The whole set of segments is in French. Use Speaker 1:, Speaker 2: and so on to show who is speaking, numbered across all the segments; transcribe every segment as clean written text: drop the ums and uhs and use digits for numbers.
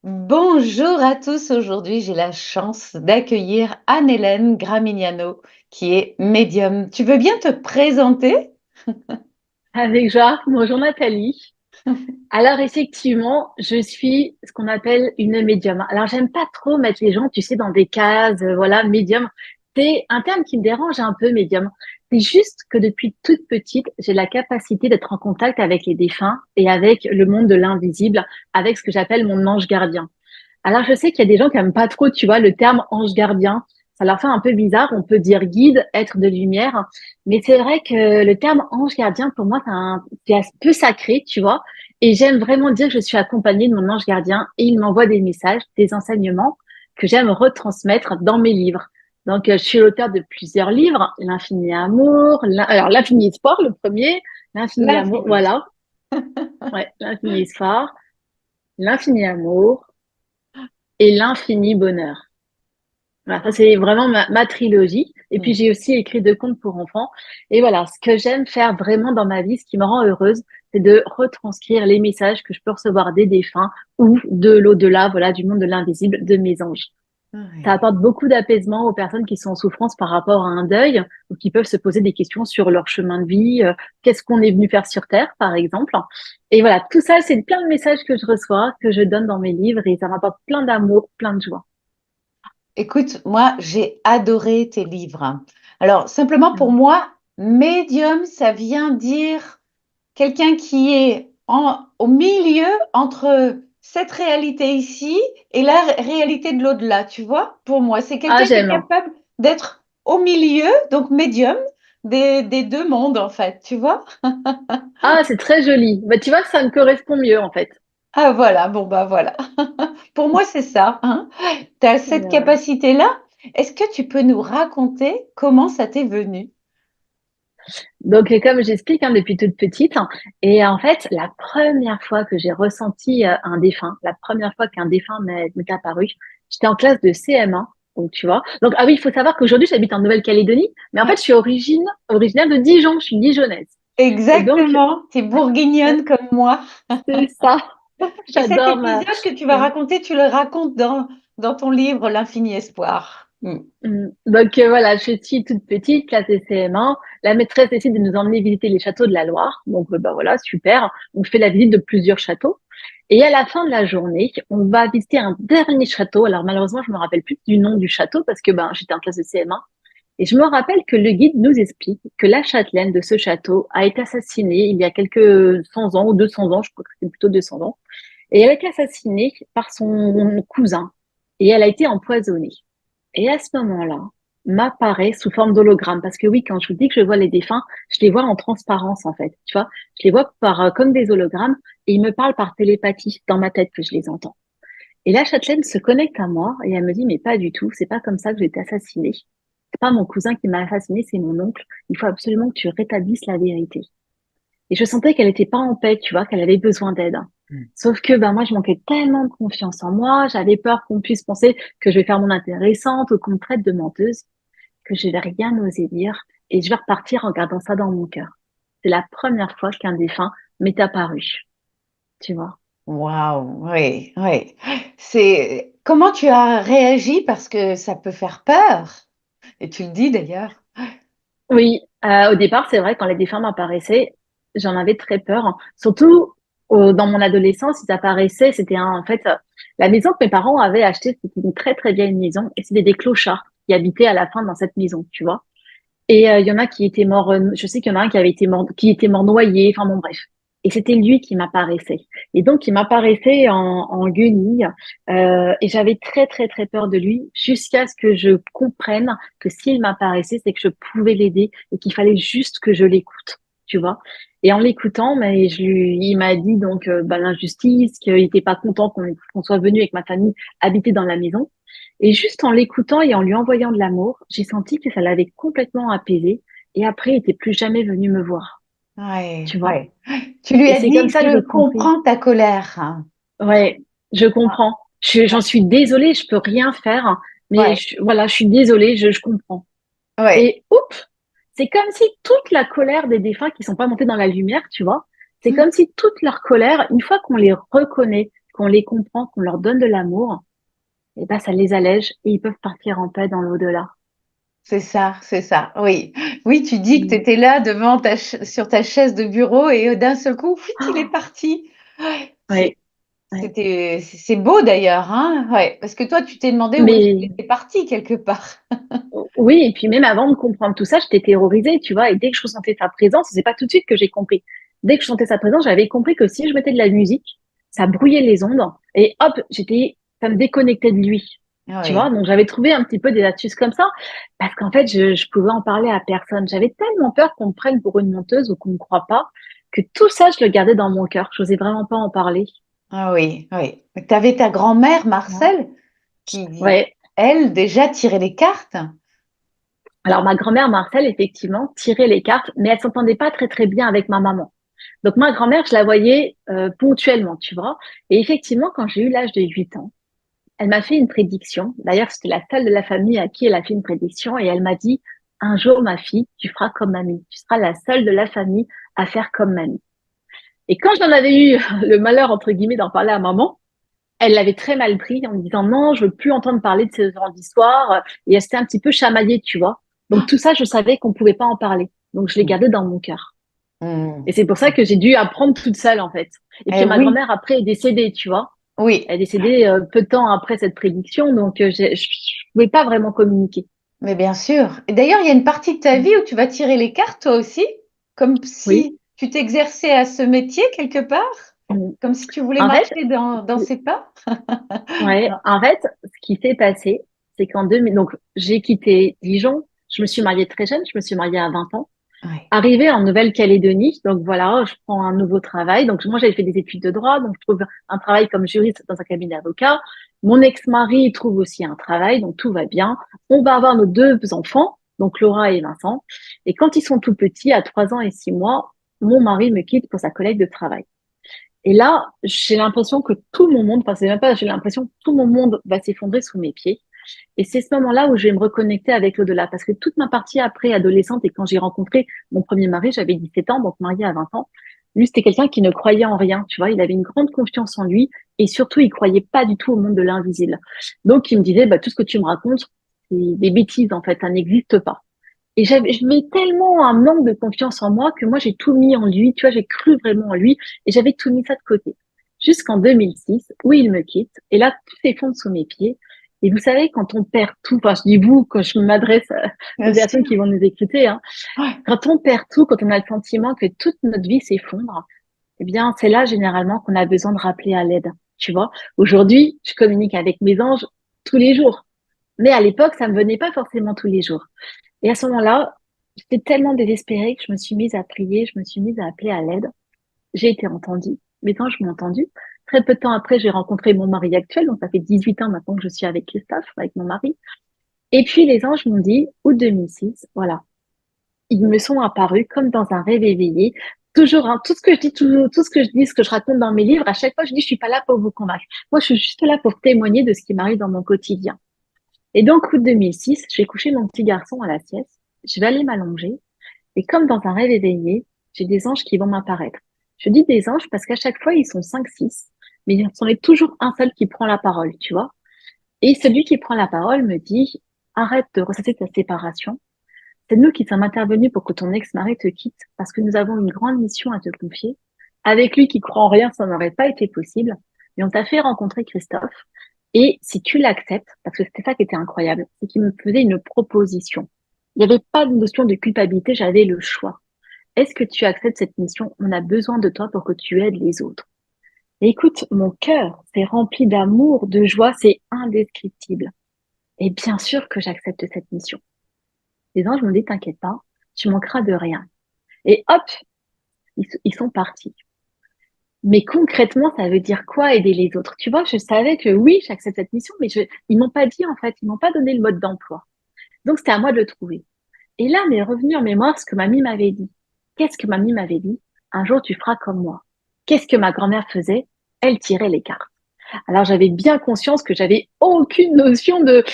Speaker 1: Bonjour à tous, aujourd'hui j'ai la chance d'accueillir Anne-Hélène Gramignano qui est médium. Tu veux bien te présenter?
Speaker 2: Avec joie. Bonjour Nathalie. Alors effectivement, je suis ce qu'on appelle une médium. Alors j'aime pas trop mettre les gens, tu sais, dans des cases, voilà, médium. C'est un terme qui me dérange un peu, médium. C'est juste que depuis toute petite, j'ai la capacité d'être en contact avec les défunts et avec le monde de l'invisible, avec ce que j'appelle mon ange gardien. Alors, je sais qu'il y a des gens qui aiment pas trop, tu vois, le terme ange gardien. Ça leur fait un peu bizarre. On peut dire guide, être de lumière. Mais c'est vrai que le terme ange gardien, pour moi, c'est un peu sacré, tu vois. Et j'aime vraiment dire que je suis accompagnée de mon ange gardien et il m'envoie des messages, des enseignements que j'aime retransmettre dans mes livres. Donc, je suis l'auteur de plusieurs livres. L'infini amour, alors l'infini espoir, le premier. L'infini amour,
Speaker 1: L'infini.
Speaker 2: voilà. Ouais, l'infini espoir, l'infini amour et l'infini bonheur. Voilà, ça c'est vraiment ma trilogie. Et puis
Speaker 1: Mm.
Speaker 2: j'ai aussi écrit deux contes pour enfants. Et voilà, ce que j'aime faire vraiment dans ma vie, ce qui me rend heureuse, c'est de retranscrire les messages que je peux recevoir des défunts ou de l'au-delà, voilà, du monde de l'invisible, de mes anges. Ça
Speaker 1: Ouais.
Speaker 2: apporte beaucoup d'apaisement aux personnes qui sont en souffrance par rapport à un deuil ou qui peuvent se poser des questions sur leur chemin de vie, qu'est-ce qu'on est venu faire sur Terre, par exemple. Et voilà, tout ça, c'est plein de messages que je reçois, que je donne dans mes livres et ça m'apporte plein d'amour, plein de joie.
Speaker 1: Écoute, moi j'ai adoré tes livres. Alors, simplement pour moi, médium, ça vient dire quelqu'un qui est au milieu entre cette réalité ici et la réalité de l'au-delà, tu vois? Pour moi, c'est
Speaker 2: Ah,
Speaker 1: quelqu'un qui est
Speaker 2: j'aime.
Speaker 1: capable d'être au milieu, donc médium, des deux mondes, en fait, tu vois?
Speaker 2: Ah, c'est très joli. Bah, tu vois, ça me correspond mieux, en fait.
Speaker 1: Ah voilà, bon bah voilà. Pour moi, c'est ça, hein. Tu as cette
Speaker 2: Ouais.
Speaker 1: capacité-là. Est-ce que tu peux nous raconter comment ça t'est venu?
Speaker 2: Donc, comme j'explique hein, depuis toute petite, hein, et en fait, la première fois que j'ai ressenti un défunt, la première fois qu'un défunt m'est apparu, j'étais en classe de CM1, donc tu vois. Donc, ah oui, il faut savoir qu'aujourd'hui, j'habite en Nouvelle-Calédonie, mais en fait,
Speaker 1: Ouais.
Speaker 2: je suis originaire de Dijon, je suis dijonnaise. Et donc,
Speaker 1: Exactement, tu es
Speaker 2: euh,
Speaker 1: bourguignonne comme moi.
Speaker 2: c'est ça.
Speaker 1: Et cet
Speaker 2: J'adore ma.
Speaker 1: épisode que tu vas raconter, tu le racontes dans ton livre L'infini espoir. Mm.
Speaker 2: Donc voilà, je suis toute petite, classe de CM1. La maîtresse décide de nous emmener visiter les châteaux de la Loire. Donc bah voilà, super. On fait la visite de plusieurs châteaux. Et à la fin de la journée, on va visiter un dernier château. Alors malheureusement, je me rappelle plus du nom du château parce que ben j'étais en classe de CM1. Et je me rappelle que le guide nous explique que la châtelaine de ce château a été assassinée il y a quelques 100 ans ou 200 ans, je crois que c'est plutôt 200 ans. Et elle a été assassinée par son cousin. Et elle a été empoisonnée. Et à ce moment-là, m'apparaît sous forme d'hologramme. Parce que oui, quand je vous dis que je vois les défunts, je les vois en transparence, en fait. Tu vois, je les vois comme des hologrammes et ils me parlent par télépathie dans ma tête que je les entends. Et la châtelaine se connecte à moi et elle me dit, mais pas du tout, c'est pas comme ça que j'ai été assassinée. C'est pas mon cousin qui m'a assassinée, c'est mon oncle. Il faut absolument que tu rétablisses la vérité. Et je sentais qu'elle était pas en paix, tu vois, qu'elle avait besoin d'aide.
Speaker 1: Mm.
Speaker 2: Sauf que ben moi je manquais tellement de confiance en moi, j'avais peur qu'on puisse penser que je vais faire mon intéressante ou qu'on me traite de menteuse que je vais rien oser dire et je vais repartir en gardant ça dans mon cœur. C'est la première fois qu'un défunt m'est apparu, tu vois.
Speaker 1: Waouh, oui, oui. C'est comment tu as réagi parce que ça peut faire peur. Et tu le dis d'ailleurs.
Speaker 2: Oui, au départ, c'est vrai, quand les défunts m'apparaissaient, j'en avais très peur, hein. Surtout dans mon adolescence, ils apparaissaient, en fait, la maison que mes parents avaient achetée, c'était une très très vieille maison et c'était des clochards qui habitaient à la fin dans cette maison, tu vois. Et il y en a qui étaient morts, je sais qu'il y en a un qui était mort noyé, enfin bon bref. Et c'était lui qui m'apparaissait. Et donc il m'apparaissait en guenille et j'avais très très très peur de lui jusqu'à ce que je comprenne que s'il m'apparaissait, c'est que je pouvais l'aider et qu'il fallait juste que je l'écoute, tu vois. Et en l'écoutant, mais il m'a dit donc bah, l'injustice, qu'il était pas content qu'on soit venu avec ma famille habiter dans la maison. Et juste en l'écoutant et en lui envoyant de l'amour, j'ai senti que ça l'avait complètement apaisé. Et après, il était plus jamais venu me voir,
Speaker 1: Ouais,
Speaker 2: tu vois.
Speaker 1: ouais. Tu lui
Speaker 2: Et
Speaker 1: as
Speaker 2: c'est comme
Speaker 1: dit,
Speaker 2: ça que
Speaker 1: je
Speaker 2: j'ai compris.
Speaker 1: comprends ta colère, hein.
Speaker 2: Ouais, je comprends. J'en suis désolée, je peux rien faire, hein, mais
Speaker 1: Ouais,
Speaker 2: voilà, je suis désolée, je comprends.
Speaker 1: ouais.
Speaker 2: Et oups, c'est comme si toute la colère des défunts qui sont pas montés dans la lumière, tu vois, c'est
Speaker 1: Mm.
Speaker 2: comme si toute leur colère, une fois qu'on les reconnaît, qu'on les comprend, qu'on leur donne de l'amour, et ben ça les allège et ils peuvent partir en paix dans l'au-delà.
Speaker 1: C'est ça, oui. Oui, tu dis que tu
Speaker 2: Mm.
Speaker 1: étais là devant sur ta chaise de bureau et d'un seul coup, fuit, il est
Speaker 2: Ah,
Speaker 1: parti. Ouais,
Speaker 2: ouais, ouais.
Speaker 1: c'est beau d'ailleurs, hein, ouais, parce que toi, tu t'es demandé où est-ce qu'il
Speaker 2: Mais
Speaker 1: était parti quelque part.
Speaker 2: oui, et puis même avant de comprendre tout ça, j'étais terrorisée, tu vois, et dès que je ressentais sa présence, c'est pas tout de suite que j'ai compris. Dès que je sentais sa présence, j'avais compris que si je mettais de la musique, ça brouillait les ondes, et hop, ça me déconnectait de lui, tu vois.
Speaker 1: Oui.
Speaker 2: Donc j'avais trouvé un petit peu des astuces comme ça, parce qu'en fait, je pouvais en parler à personne. J'avais tellement peur qu'on me prenne pour une menteuse ou qu'on me croie pas, que tout ça, je le gardais dans mon cœur. Je n'osais vraiment pas en parler.
Speaker 1: Ah oui, oui. Tu avais ta grand-mère,
Speaker 2: Ouais.
Speaker 1: Marcel, qui,
Speaker 2: Ouais.
Speaker 1: elle, déjà tirait les cartes.
Speaker 2: Alors ma grand-mère Marcel, effectivement, tirait les cartes, mais elle s'entendait pas très très bien avec ma maman. Donc ma grand-mère, je la voyais ponctuellement, tu vois. Et effectivement, quand j'ai eu l'âge de 8 ans, elle m'a fait une prédiction. D'ailleurs, c'était la seule de la famille à qui elle a fait une prédiction et elle m'a dit, un jour, ma fille, tu feras comme mamie. Tu seras la seule de la famille à faire comme mamie. Et quand j'en avais eu le malheur, entre guillemets, d'en parler à maman, elle l'avait très mal pris en me disant non, je veux plus entendre parler de ce genre d'histoire. Et elle s'était un petit peu chamaillée, tu vois. Donc tout ça, je savais qu'on pouvait pas en parler. Donc je l'ai gardé dans mon cœur. Et
Speaker 1: Hmm.
Speaker 2: c'est pour ça que j'ai dû apprendre toute seule, en fait. Et
Speaker 1: Eh
Speaker 2: puis ma
Speaker 1: oui,
Speaker 2: grand-mère, après, est décédée, tu vois.
Speaker 1: oui,
Speaker 2: Elle est décédée peu de temps après cette prédiction, donc je pouvais pas vraiment communiquer.
Speaker 1: mais bien sûr. Et d'ailleurs, il y a une partie de ta vie où tu vas tirer les cartes, toi aussi, comme
Speaker 2: Oui.
Speaker 1: si tu t'exerçais à ce métier quelque part,
Speaker 2: Mm.
Speaker 1: comme si tu voulais
Speaker 2: En fait,
Speaker 1: marcher dans ses pas.
Speaker 2: ouais, en fait, ce qui s'est passé, c'est qu'en 2000, donc j'ai quitté Dijon, je me suis mariée très jeune, je me suis mariée à 20 ans.
Speaker 1: Oui,
Speaker 2: Arrivée en Nouvelle-Calédonie, donc voilà, je prends un nouveau travail. Donc moi, j'avais fait des études de droit, donc je trouve un travail comme juriste dans un cabinet d'avocat. Mon ex-mari trouve aussi un travail, donc tout va bien. On va avoir nos deux enfants, donc Laura et Vincent. Et quand ils sont tout petits, à 3 ans et 6 mois, mon mari me quitte pour sa collègue de travail. Et là, j'ai l'impression que tout mon monde, enfin c'est même pas, j'ai l'impression que tout mon monde va s'effondrer sous mes pieds. Et c'est ce moment-là où je vais me reconnecter avec l'au-delà. Parce que toute ma partie après adolescente et quand j'ai rencontré mon premier mari, j'avais 17 ans, donc marié à 20 ans. Lui, c'était quelqu'un qui ne croyait en rien. Tu vois, il avait une grande confiance en lui et surtout, il croyait pas du tout au monde de l'invisible. Donc, il me disait, bah, tout ce que tu me racontes, c'est des bêtises, en fait, ça n'existe pas. Et j'avais tellement un manque de confiance en moi que moi, j'ai tout mis en lui. Tu vois, j'ai cru vraiment en lui et j'avais tout mis ça de côté. Jusqu'en 2006, où il me quitte. Et là, tout s'effondre sous mes pieds. Et vous savez, quand on perd tout, enfin, je dis vous, quand je m'adresse aux
Speaker 1: bien
Speaker 2: personnes
Speaker 1: sûr.
Speaker 2: qui vont nous écouter, hein,
Speaker 1: Ouais.
Speaker 2: quand on perd tout, quand on a le sentiment que toute notre vie s'effondre, eh bien, c'est là, généralement, qu'on a besoin de rappeler à l'aide. Tu vois, aujourd'hui, je communique avec mes anges tous les jours. Mais à l'époque, ça me venait pas forcément tous les jours. Et à ce moment-là, j'étais tellement désespérée que je me suis mise à prier, je me suis mise à appeler à l'aide. J'ai été entendue, mes anges m'ont entendue. Très peu de temps après, j'ai rencontré mon mari actuel, donc ça fait 18 ans maintenant que je suis avec Christophe, avec mon mari. Et puis les anges m'ont dit, août 2006, voilà, ils me sont apparus comme dans un rêve éveillé. Toujours, hein, tout ce que je dis, tout ce que je dis, ce que je raconte dans mes livres, à chaque fois, je dis, je suis pas là pour vous convaincre. Moi, je suis juste là pour témoigner de ce qui m'arrive dans mon quotidien. Et donc, août 2006, je vais coucher mon petit garçon à la sieste. Je vais aller m'allonger. Et comme dans un rêve éveillé, j'ai des anges qui vont m'apparaître. Je dis des anges parce qu'à chaque fois, ils sont 5, 6, mais il y en a toujours un seul qui prend la parole, tu vois. Et celui qui prend la parole me dit, arrête de ressasser ta séparation. C'est nous qui sommes intervenus pour que ton ex-mari te quitte parce que nous avons une grande mission à te confier. Avec lui qui croit en rien, ça n'aurait pas été possible. Et on t'a fait rencontrer Christophe. Et si tu l'acceptes, parce que c'était ça qui était incroyable, c'est qu'il me faisait une proposition. Il n'y avait pas de notion de culpabilité, j'avais le choix. Est-ce que tu acceptes cette mission? On a besoin de toi pour que tu aides les autres. Et écoute, mon cœur s'est rempli d'amour, de joie, c'est indescriptible. Et bien sûr que j'accepte cette mission. Les anges m'ont dit, t'inquiète pas, tu manqueras de rien. Et hop, ils sont partis. Mais concrètement, ça veut dire quoi aider les autres? Tu vois, je savais que oui, j'accepte cette mission, mais ils m'ont pas dit en fait, ils m'ont pas donné le mode d'emploi. Donc c'était à moi de le trouver. Et là, m'est revenu en mémoire ce que mamie m'avait dit. Qu'est-ce que mamie m'avait dit? Un jour, tu feras comme moi. Qu'est-ce que ma grand-mère faisait? Elle tirait les cartes. Alors j'avais bien conscience que j'avais aucune notion de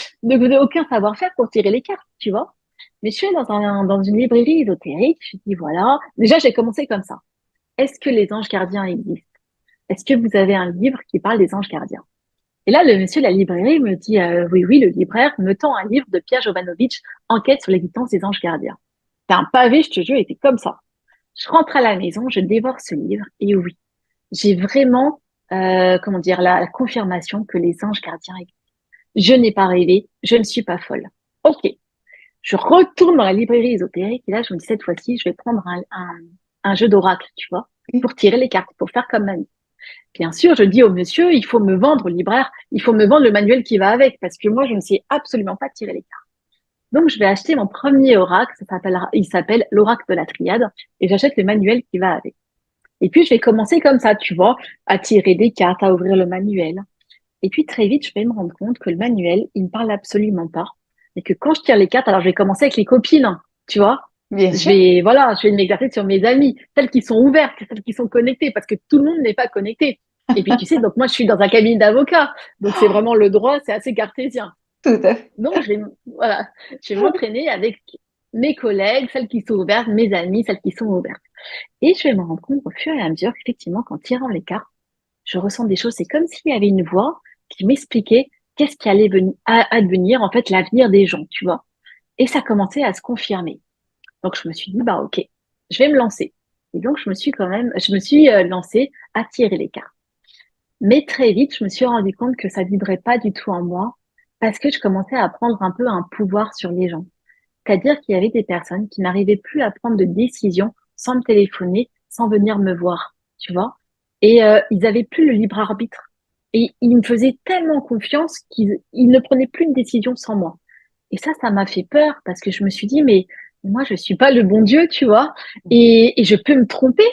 Speaker 2: aucun savoir-faire pour tirer les cartes, tu vois. Mais je suis dans une librairie ésotérique, je me dis voilà. Déjà, j'ai commencé comme ça. Est-ce que les anges gardiens existent? est-ce que vous avez un livre qui parle des anges gardiens? Et là, le monsieur de la librairie me dit, oui, oui, le libraire me tend un livre de Pierre Jovanovic, Enquête sur l'existence des anges gardiens. C'est un pavé, je te jure, il était comme ça. Je rentre à la maison, je dévore ce livre, et oui, j'ai vraiment, comment dire, la confirmation que les anges gardiens existent. Je n'ai pas rêvé, je ne suis pas folle. Ok, je retourne dans la librairie ésotérique, et là, je me dis, cette fois-ci, je vais prendre un jeu d'oracle, tu vois, pour tirer les cartes, pour faire comme mamie. Bien sûr, je dis au monsieur, il faut me vendre, au libraire, il faut me vendre le manuel qui va avec, parce que moi, je ne sais absolument pas tirer les cartes. Donc, je vais acheter mon premier oracle, il s'appelle l'oracle de la triade, et j'achète le manuel qui va avec. Et puis, je vais commencer comme ça, tu vois, à tirer des cartes, à ouvrir le manuel. Et puis, très vite, je vais me rendre compte que le manuel, il ne parle absolument pas. Et que quand je tire les cartes, alors je vais commencer avec les copines, hein, tu vois.
Speaker 1: Bien sûr.
Speaker 2: Voilà, je vais m'exercer sur mes amis, celles qui sont ouvertes, celles qui sont connectées, parce que tout le monde n'est pas connecté. Et puis, tu sais, donc moi, je suis dans un cabinet d'avocats. Donc, c'est vraiment le droit, c'est assez cartésien.
Speaker 1: Tout à fait.
Speaker 2: Donc, voilà, je vais m'entraîner avec mes collègues, celles qui sont ouvertes, mes amis, celles qui sont ouvertes. Et je vais me rendre compte au fur et à mesure qu'effectivement, qu'en tirant les cartes, je ressens des choses. C'est comme s'il y avait une voix qui m'expliquait qu'est-ce qui allait advenir, en fait, l'avenir des gens, tu vois. Et ça commençait à se confirmer. Donc, je me suis dit, bah, ok, je vais me lancer. Et donc, je me suis lancée à tirer les cartes. Mais très vite, je me suis rendu compte que ça vibrait pas du tout en moi parce que je commençais à prendre un peu un pouvoir sur les gens. C'est-à-dire qu'il y avait des personnes qui n'arrivaient plus à prendre de décision sans me téléphoner, sans venir me voir, tu vois. Et ils avaient plus le libre arbitre. Et ils me faisaient tellement confiance qu'ils ne prenaient plus de décision sans moi. Et ça m'a fait peur parce que je me suis dit, mais moi, je suis pas le bon Dieu, tu vois, et je peux me tromper.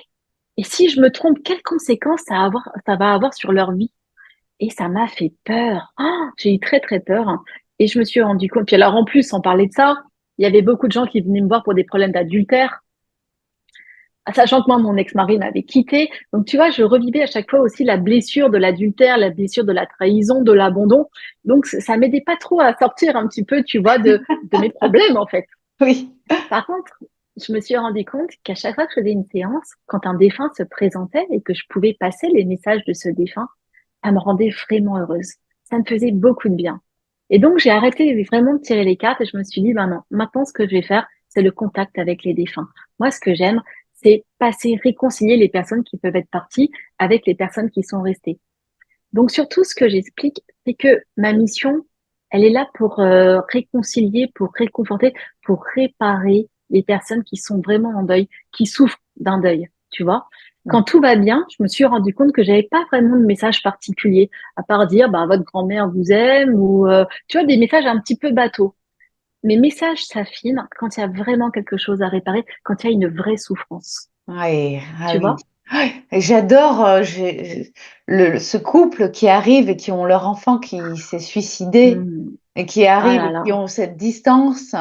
Speaker 2: Et si je me trompe, quelles conséquences ça va avoir sur leur vie? Et ça m'a fait peur. Ah, j'ai eu très, très peur, hein. Et je me suis rendu compte. Puis alors, en plus, sans parler de ça, il y avait beaucoup de gens qui venaient me voir pour des problèmes d'adultère, sachant que moi, mon ex-mari m'avait quitté. Donc, tu vois, je revivais à chaque fois aussi la blessure de l'adultère, la blessure de la trahison, de l'abandon. Donc, ça m'aidait pas trop à sortir un petit peu, tu vois, de mes problèmes, en fait.
Speaker 1: Oui.
Speaker 2: Par contre, je me suis rendu compte qu'à chaque fois que je faisais une séance, quand un défunt se présentait et que je pouvais passer les messages de ce défunt, ça me rendait vraiment heureuse. Ça me faisait beaucoup de bien. Et donc, j'ai arrêté vraiment de tirer les cartes et je me suis dit, ben non, maintenant, ce que je vais faire, c'est le contact avec les défunts. Moi, ce que j'aime, c'est passer, réconcilier les personnes qui peuvent être parties avec les personnes qui sont restées. Donc, surtout, ce que j'explique, c'est que ma mission, elle est là pour réconcilier, pour réconforter, pour réparer les personnes qui sont vraiment en deuil, qui souffrent d'un deuil, tu vois. Quand tout va bien, je me suis rendu compte que j'avais pas vraiment de message particulier, à part dire, bah, votre grand-mère vous aime, ou, tu vois, des messages un petit peu bateaux. Mes messages s'affinent quand il y a vraiment quelque chose à réparer, quand il y a une vraie souffrance,
Speaker 1: Oui, ah
Speaker 2: tu
Speaker 1: oui.
Speaker 2: vois.
Speaker 1: Et j'adore ce couple qui arrive et qui ont leur enfant qui s'est suicidé et qui
Speaker 2: Ah
Speaker 1: arrivent
Speaker 2: là
Speaker 1: et qui
Speaker 2: là,
Speaker 1: ont cette distance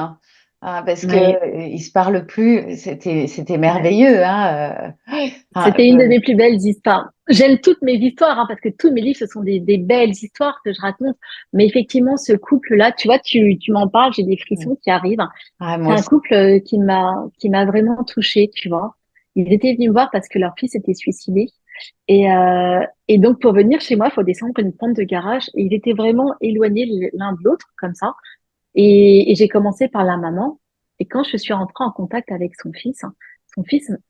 Speaker 1: parce que
Speaker 2: oui.
Speaker 1: ils se parlent plus. C'était
Speaker 2: Ouais.
Speaker 1: merveilleux, hein.
Speaker 2: C'était une de mes plus belles histoires. J'aime toutes mes histoires, hein, parce que tous mes livres, ce sont des belles histoires que je raconte. Mais effectivement, ce couple-là, tu vois, tu m'en parles, j'ai des frissons qui arrivent.
Speaker 1: Moi
Speaker 2: C'est un
Speaker 1: aussi.
Speaker 2: couple qui m'a vraiment touchée, tu vois. Ils étaient venus me voir parce que leur fils était suicidé. Et donc, pour venir chez moi, il faut descendre une pente de garage. Et ils étaient vraiment éloignés l'un de l'autre, comme ça. Et j'ai commencé par la maman. Et quand je suis rentrée en contact avec son fils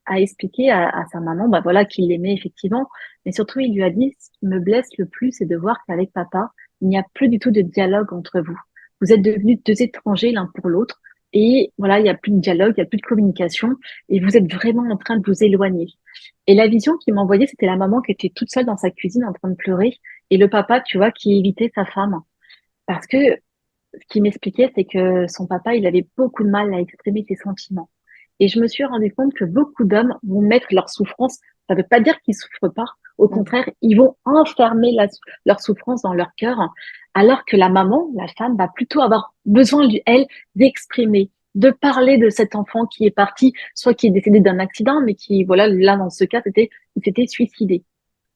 Speaker 2: a expliqué à sa maman, bah voilà, qu'il l'aimait effectivement. Mais surtout, il lui a dit, ce qui me blesse le plus, c'est de voir qu'avec papa, il n'y a plus du tout de dialogue entre vous. Vous êtes devenus deux étrangers l'un pour l'autre. Et voilà, il n'y a plus de dialogue, il n'y a plus de communication. Et vous êtes vraiment en train de vous éloigner. Et la vision qu'il m'envoyait, c'était la maman qui était toute seule dans sa cuisine en train de pleurer. Et le papa, tu vois, qui évitait sa femme. Parce que ce qu'il m'expliquait, c'est que son papa, il avait beaucoup de mal à exprimer ses sentiments. Et je me suis rendu compte que beaucoup d'hommes vont mettre leur souffrance, ça ne veut pas dire qu'ils souffrent pas, au contraire, ils vont enfermer leur souffrance dans leur cœur, alors que la maman, la femme, va plutôt avoir besoin, elle, d'exprimer, de parler de cet enfant qui est parti, soit qui est décédé d'un accident, mais qui, voilà, là, dans ce cas, il s'était suicidé.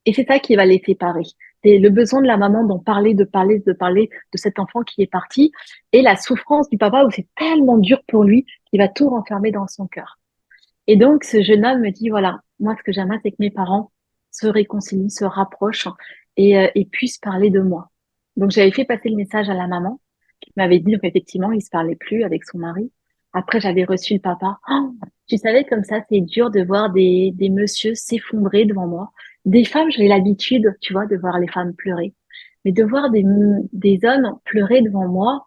Speaker 2: Et c'est ça qui va les séparer. C'est le besoin de la maman d'en parler, de parler de cet enfant qui est parti et la souffrance du papa où c'est tellement dur pour lui qu'il va tout renfermer dans son cœur. Et donc, ce jeune homme me dit, voilà, moi, ce que j'aimerais, c'est que mes parents, se réconcilient, se rapprochent et puissent parler de moi. Donc j'avais fait passer le message à la maman qui m'avait dit qu'effectivement il se parlait plus avec son mari. Après j'avais reçu le papa. Oh, tu savais comme ça c'est dur de voir des messieurs s'effondrer devant moi. Des femmes j'ai l'habitude tu vois de voir les femmes pleurer, mais de voir des hommes pleurer devant moi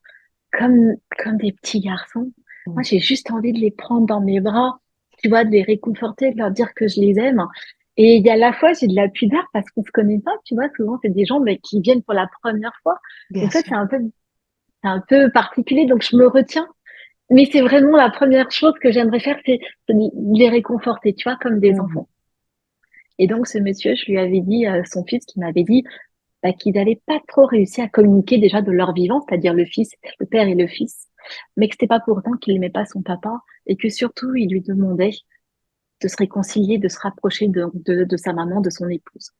Speaker 2: comme des petits garçons. Moi,
Speaker 1: Mm.
Speaker 2: j'ai juste envie de les prendre dans mes bras, tu vois, de les réconforter, de leur dire que je les aime. Et il y a la fois, j'ai de la pudeur parce qu'on se connaît pas, tu vois. Souvent, c'est des gens mais, qui viennent pour la première fois.
Speaker 1: Bien
Speaker 2: Donc ça,
Speaker 1: sûr.
Speaker 2: c'est un peu particulier. Donc je me retiens. Mais c'est vraiment la première chose que j'aimerais faire, c'est de les réconforter, tu vois, comme des
Speaker 1: Mm.
Speaker 2: enfants. Et donc, ce monsieur, je lui avais dit, son fils qui m'avait dit, bah, qu'ils n'avaient pas trop réussi à communiquer déjà de leur vivant, c'est-à-dire le fils, le père et le fils, mais que c'était pas pour autant qu'il n'aimait pas son papa et que surtout il lui demandait de se réconcilier, de se rapprocher de sa maman, de son épouse.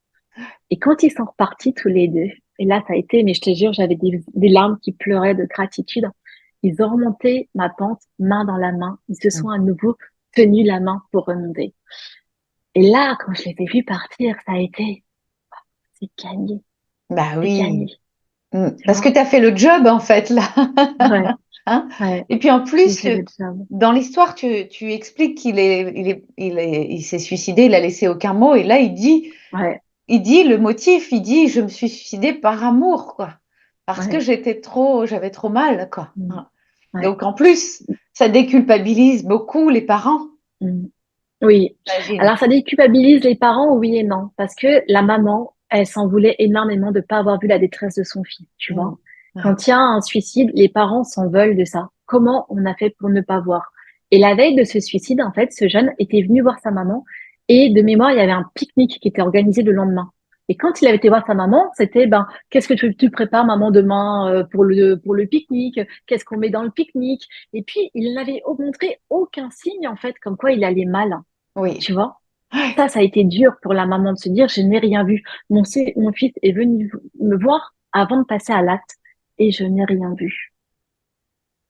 Speaker 2: Et quand ils sont repartis tous les deux, et là ça a été, mais je te jure, j'avais des larmes qui pleuraient de gratitude. Ils ont remonté ma pente, main dans la main. Ils se
Speaker 1: Mm.
Speaker 2: sont à nouveau tenus la main pour remonter. Et là, quand je les ai vus partir, ça a été, c'est gagné,
Speaker 1: Bah
Speaker 2: c'est gagné,
Speaker 1: oui. Mm.
Speaker 2: tu
Speaker 1: Parce que
Speaker 2: vois.
Speaker 1: tu as fait le job, en fait, là.
Speaker 2: Ouais,
Speaker 1: Hein?
Speaker 2: ouais.
Speaker 1: Et puis en
Speaker 2: J'ai
Speaker 1: plus,
Speaker 2: fait le job.
Speaker 1: dans l'histoire, tu expliques il s'est suicidé, il a laissé aucun mot. Et là,
Speaker 2: Ouais,
Speaker 1: il dit le motif, il dit, je me suis suicidé par amour, quoi. Parce que
Speaker 2: ouais,
Speaker 1: j'avais trop mal, quoi.
Speaker 2: mm,
Speaker 1: Hein.
Speaker 2: ouais,
Speaker 1: Donc en plus, ça déculpabilise beaucoup les parents,
Speaker 2: mm. Oui.
Speaker 1: j'imagine.
Speaker 2: Alors, ça déculpabilise les parents, oui et non, parce que la maman, elle s'en voulait énormément de pas avoir vu la détresse de son fils, tu
Speaker 1: Mm.
Speaker 2: vois.
Speaker 1: Ouais.
Speaker 2: Quand il y a un suicide, les parents s'en veulent de ça. Comment on a fait pour ne pas voir? Et la veille de ce suicide, en fait, ce jeune était venu voir sa maman et de mémoire, il y avait un pique-nique qui était organisé le lendemain. Et quand il avait été voir sa maman, c'était, ben, qu'est-ce que tu prépares, maman, demain, pour le pique-nique? Qu'est-ce qu'on met dans le pique-nique? Et puis, il n'avait montré aucun signe, en fait, comme quoi il allait mal.
Speaker 1: Oui.
Speaker 2: Tu vois? Ça a été dur pour la maman de se dire, je n'ai rien vu. Mon fils est venu me voir avant de passer à l'acte et je n'ai rien vu.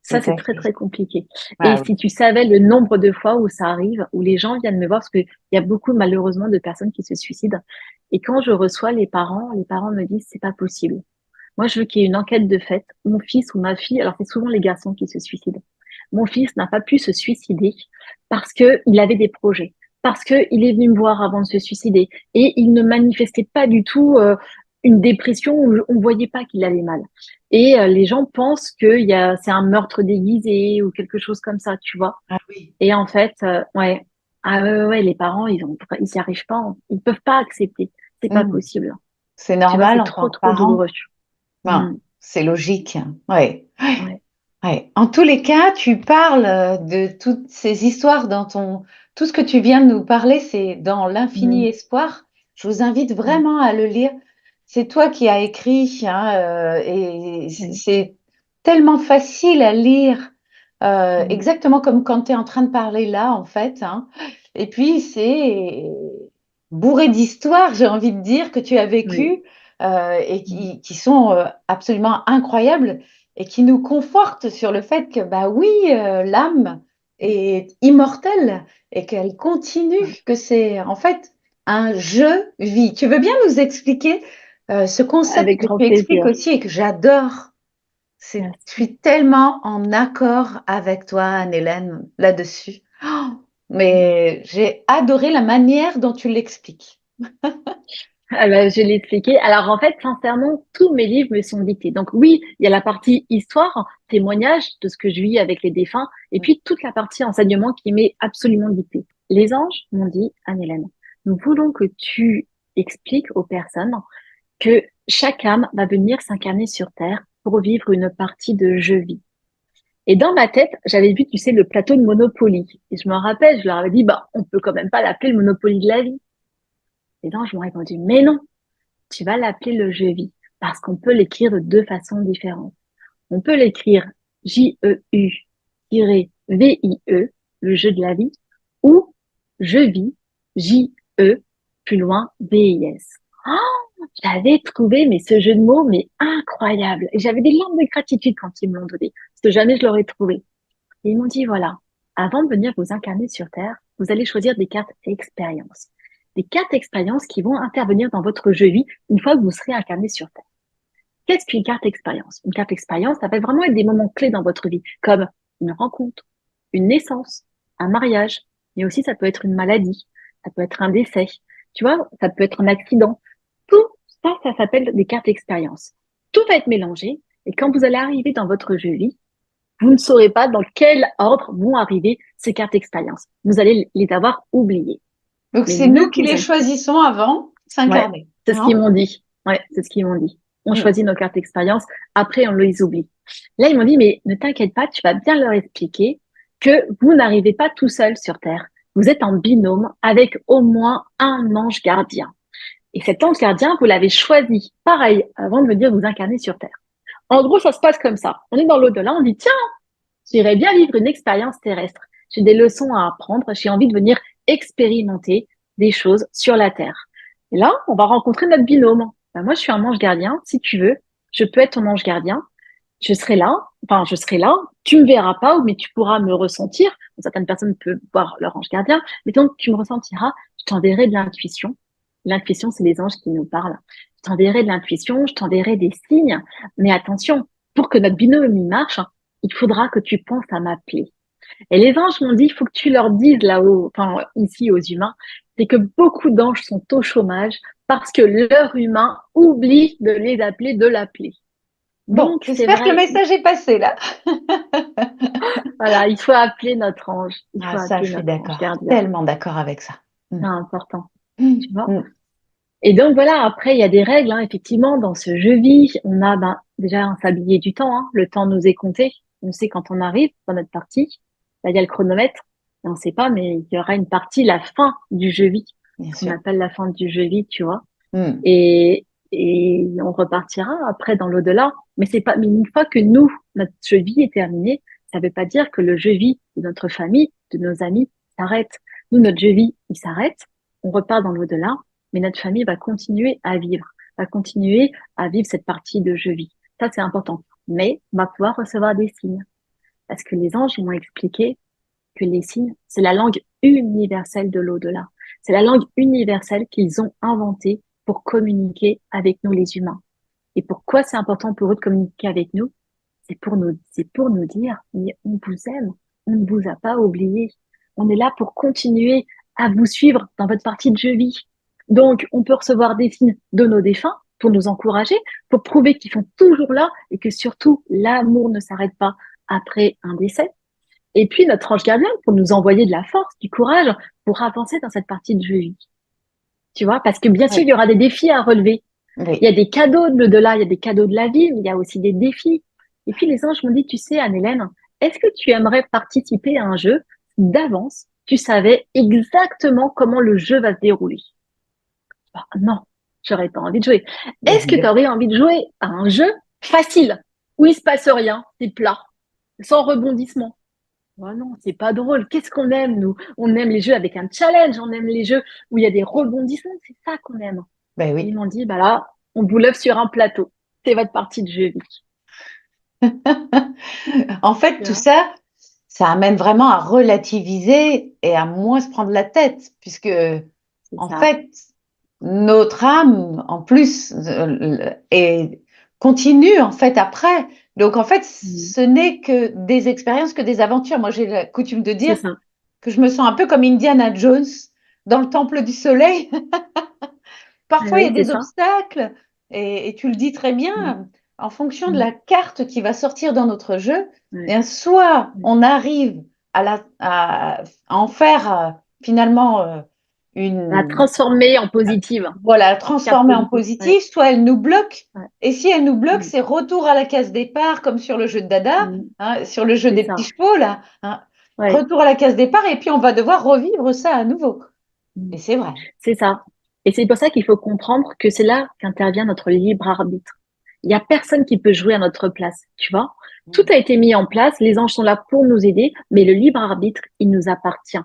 Speaker 2: Ça,
Speaker 1: C'est
Speaker 2: c'est très,
Speaker 1: terrible.
Speaker 2: très compliqué. Et
Speaker 1: Ah oui.
Speaker 2: si tu savais le nombre de fois où ça arrive, où les gens viennent me voir, parce qu'il y a beaucoup, malheureusement, de personnes qui se suicident. Et quand je reçois les parents me disent, c'est pas possible. Moi, je veux qu'il y ait une enquête de fait. Mon fils ou ma fille, alors c'est souvent les garçons qui se suicident. Mon fils n'a pas pu se suicider parce que il avait des projets, parce que il est venu me voir avant de se suicider et il ne manifestait pas du tout une dépression où on voyait pas qu'il allait mal. Et les gens pensent que c'est un meurtre déguisé ou quelque chose comme ça, tu vois.
Speaker 1: Ah oui.
Speaker 2: Et en fait, ouais, ah ouais, les parents, ils y arrivent pas, hein. Ils peuvent pas accepter. C'est pas
Speaker 1: Mm.
Speaker 2: possible.
Speaker 1: C'est
Speaker 2: Tu vois,
Speaker 1: normal
Speaker 2: c'est
Speaker 1: en tant
Speaker 2: trop,
Speaker 1: que
Speaker 2: trop
Speaker 1: parent.
Speaker 2: douloureux.
Speaker 1: Enfin,
Speaker 2: Mm.
Speaker 1: c'est logique. Ouais.
Speaker 2: Ouais.
Speaker 1: Ouais. En tous les cas, tu parles de toutes ces histoires tout ce que tu viens de nous parler, c'est dans l'infini
Speaker 2: Mm.
Speaker 1: espoir. Je vous invite
Speaker 2: Ouais.
Speaker 1: vraiment à le lire. C'est toi qui as écrit, hein, et
Speaker 2: Ouais.
Speaker 1: c'est tellement facile à lire,
Speaker 2: Mm.
Speaker 1: exactement comme quand tu es en train de parler là, en fait, hein. Et puis, c'est bourré d'histoires, j'ai envie de dire, que tu as
Speaker 2: Oui.
Speaker 1: vécues, et
Speaker 2: Mm.
Speaker 1: qui sont absolument incroyables et qui nous conforte sur le fait que, bah oui, l'âme est immortelle et qu'elle
Speaker 2: Ouais.
Speaker 1: continue, que c'est en fait un je-vis. Tu veux bien nous expliquer ce concept
Speaker 2: Avec
Speaker 1: que
Speaker 2: grand
Speaker 1: tu expliques
Speaker 2: plaisir.
Speaker 1: aussi et que j'adore? Je
Speaker 2: Merci.
Speaker 1: suis tellement en accord avec toi, Anne-Hélène, là-dessus. Oh,
Speaker 2: Mm.
Speaker 1: mais j'ai adoré la manière dont tu l'expliques.
Speaker 2: Ah bah, je l'ai expliqué. Alors, en fait, sincèrement, tous mes livres me sont dictés. Donc, oui, il y a la partie histoire, témoignage de ce que je vis avec les défunts, et puis toute la partie enseignement qui m'est absolument dictée. Les anges m'ont dit, Anne-Hélène, nous voulons que tu expliques aux personnes que chaque âme va venir s'incarner sur Terre pour vivre une partie de je vis. Et dans ma tête, j'avais vu, tu sais, le plateau de Monopoly. Et je me rappelle, je leur avais dit, bah, on peut quand même pas l'appeler le Monopoly de la vie. Et donc, je m'ont répondu, mais non, tu vas l'appeler le je vis. Parce qu'on peut l'écrire de deux façons différentes. On peut l'écrire J-E-U-V-I-E, le jeu de la vie, ou je vis, J-E, plus loin, V-I-S. Oh, j'avais trouvé mais ce jeu de mots mais incroyable. Et j'avais des larmes de gratitude quand ils me l'ont donné, parce que jamais je l'aurais trouvé. Et ils m'ont dit, voilà, avant de venir vous incarner sur Terre, vous allez choisir des cartes expérience. des cartes expériences qui vont intervenir dans votre jeu vie une fois que vous serez incarné sur Terre. Qu'est-ce qu'une carte expérience? Une carte expérience, ça va vraiment être des moments clés dans votre vie, comme une rencontre, une naissance, un mariage, mais aussi ça peut être une maladie, ça peut être un décès, tu vois, ça peut être un accident. Tout ça, ça s'appelle des cartes expérience. Tout va être mélangé et quand vous allez arriver dans votre jeu vie, vous ne saurez pas dans quel ordre vont arriver ces cartes expérience. Vous allez les avoir oubliées.
Speaker 1: Donc,
Speaker 2: Mais
Speaker 1: c'est
Speaker 2: ne
Speaker 1: nous qui
Speaker 2: vous
Speaker 1: les
Speaker 2: inquiétez.
Speaker 1: choisissons avant
Speaker 2: Ouais,
Speaker 1: s'incarner,
Speaker 2: c'est ce qu'ils
Speaker 1: non?
Speaker 2: m'ont dit. Ouais, c'est ce qu'ils m'ont dit. On
Speaker 1: Mm.
Speaker 2: choisit nos cartes expérience, après on les oublie. Là, ils m'ont dit, mais ne t'inquiète pas, tu vas bien leur expliquer que vous n'arrivez pas tout seul sur Terre. Vous êtes en binôme avec au moins un ange gardien. Et cet ange gardien, vous l'avez choisi, pareil, avant de venir vous incarner sur Terre. En gros, ça se passe comme ça. On est dans l'au-delà, on dit, tiens, j'irais bien vivre une expérience terrestre. J'ai des leçons à apprendre, j'ai envie de venir expérimenter des choses sur la Terre. Et là, on va rencontrer notre binôme. Ben, moi, je suis un ange gardien. Si tu veux, je peux être ton ange gardien. Je serai là. Tu me verras pas, mais tu pourras me ressentir. Certaines personnes peuvent voir leur ange gardien, mais donc tu me ressentiras. Je t'enverrai de l'intuition. L'intuition, c'est les anges qui nous parlent. Je t'enverrai de l'intuition, je t'enverrai des signes. Mais attention, pour que notre binôme y marche, il faudra que tu penses à m'appeler. Et les anges m'ont dit, il faut que tu leur dises là-haut, enfin ici aux humains, c'est que beaucoup d'anges sont au chômage parce que leur humain oublie de les appeler, de l'appeler.
Speaker 1: Bon,
Speaker 2: Donc c'est
Speaker 1: j'espère que le
Speaker 2: vrai,
Speaker 1: message est passé là.
Speaker 2: voilà, il faut appeler notre ange, il
Speaker 1: Ah,
Speaker 2: faut
Speaker 1: ça,
Speaker 2: appeler
Speaker 1: je suis
Speaker 2: notre ange
Speaker 1: d'accord.
Speaker 2: gardien,
Speaker 1: Tellement d'accord avec ça. Mm.
Speaker 2: c'est important,
Speaker 1: Mm.
Speaker 2: tu vois.
Speaker 1: Mm.
Speaker 2: Et donc voilà, après il y a des règles, hein, effectivement, dans ce jeu vie, on a déjà un sablier du temps, hein, le temps nous est compté, on sait quand on arrive dans notre partie, là il y a le chronomètre, et on ne sait pas, mais il y aura une partie, la fin du jeu vie,
Speaker 1: Bien
Speaker 2: ce qu'on
Speaker 1: sûr.
Speaker 2: appelle la fin du jeu vie, tu vois.
Speaker 1: Mm.
Speaker 2: Et on repartira après dans l'au-delà. Mais c'est pas, mais une fois que nous, notre jeu vie est terminé, ça veut pas dire que le jeu vie de notre famille, de nos amis s'arrête. Nous, notre jeu vie, il s'arrête. On repart dans l'au-delà, mais notre famille va continuer à vivre, va continuer à vivre cette partie de jeu vie. Ça, c'est important. Mais on va pouvoir recevoir des signes. Parce que les anges, ils m'ont expliqué que les signes, c'est la langue universelle de l'au-delà. C'est la langue universelle qu'ils ont inventée pour communiquer avec nous, les humains. Et pourquoi c'est important pour eux de communiquer avec nous? C'est pour nous dire, mais on vous aime, on ne vous a pas oublié. On est là pour continuer à vous suivre dans votre partie de jeu vie. Donc, on peut recevoir des signes de nos défunts pour nous encourager, pour prouver qu'ils sont toujours là et que surtout l'amour ne s'arrête pas après un décès. Et puis notre ange gardien pour nous envoyer de la force, du courage pour avancer dans cette partie de jeu vie. Tu vois, parce que bien sûr, il
Speaker 1: Oui.
Speaker 2: y aura des défis à relever. Il y a
Speaker 1: Oui.
Speaker 2: des cadeaux de l'au-delà, il y a des cadeaux de la vie, mais il y a aussi des défis. Et puis les anges m'ont dit, tu sais, Anne-Hélène, est-ce que tu aimerais participer à un jeu d'avance? Tu savais exactement comment le jeu va se dérouler. Bah, non, j'aurais pas envie de jouer. Est-ce que tu aurais envie de jouer à un jeu facile où il se passe rien, c'est plat, sans rebondissement? Oh non, c'est pas drôle. Qu'est-ce qu'on aime, nous? On aime les jeux avec un challenge, on aime les jeux où il y a des rebondissements, c'est ça qu'on aime.
Speaker 1: Ben
Speaker 2: Ils
Speaker 1: oui.
Speaker 2: m'ont dit, bah là, on vous lève sur un plateau. C'est votre partie de jeu, Vic.
Speaker 1: En fait,
Speaker 2: Tu
Speaker 1: tout
Speaker 2: vois.
Speaker 1: ça, ça amène vraiment à relativiser et à moins se prendre la tête, puisque
Speaker 2: C'est
Speaker 1: en
Speaker 2: ça.
Speaker 1: fait, notre âme, en plus, continue en fait après. Donc en fait,
Speaker 2: Mm.
Speaker 1: ce n'est que des expériences, que des aventures. Moi, j'ai la coutume de
Speaker 2: C'est
Speaker 1: dire
Speaker 2: ça.
Speaker 1: que je me sens un peu comme Indiana Jones dans le Temple du Soleil.
Speaker 2: Ah
Speaker 1: Parfois, il y a
Speaker 2: oui, c'est
Speaker 1: des
Speaker 2: ça.
Speaker 1: obstacles, et tu le dis très
Speaker 2: Mm.
Speaker 1: bien, en fonction de
Speaker 2: Mm.
Speaker 1: la carte qui va sortir dans notre jeu,
Speaker 2: Ouais.
Speaker 1: eh soit
Speaker 2: Mm.
Speaker 1: on arrive à en faire finalement
Speaker 2: La
Speaker 1: une,
Speaker 2: transformer en positive.
Speaker 1: voilà,
Speaker 2: Carte
Speaker 1: transformée en
Speaker 2: positive. Ouais.
Speaker 1: positif, soit elle nous bloque.
Speaker 2: Ouais.
Speaker 1: Et si elle nous bloque,
Speaker 2: Mm.
Speaker 1: c'est retour à la case départ, comme sur le jeu de Dada,
Speaker 2: Mm.
Speaker 1: hein, sur le jeu
Speaker 2: C'est
Speaker 1: des petits
Speaker 2: ça.
Speaker 1: chevaux, là, hein.
Speaker 2: Ouais.
Speaker 1: Retour à la case départ, et puis on va devoir revivre ça à nouveau.
Speaker 2: Mm.
Speaker 1: Et c'est vrai.
Speaker 2: C'est ça. Et c'est pour ça qu'il faut comprendre que c'est là qu'intervient notre libre arbitre. Il n'y a personne qui peut jouer à notre place, tu vois. Tout
Speaker 1: Mm.
Speaker 2: a été mis en place, les anges sont là pour nous aider, mais le libre arbitre, il nous appartient,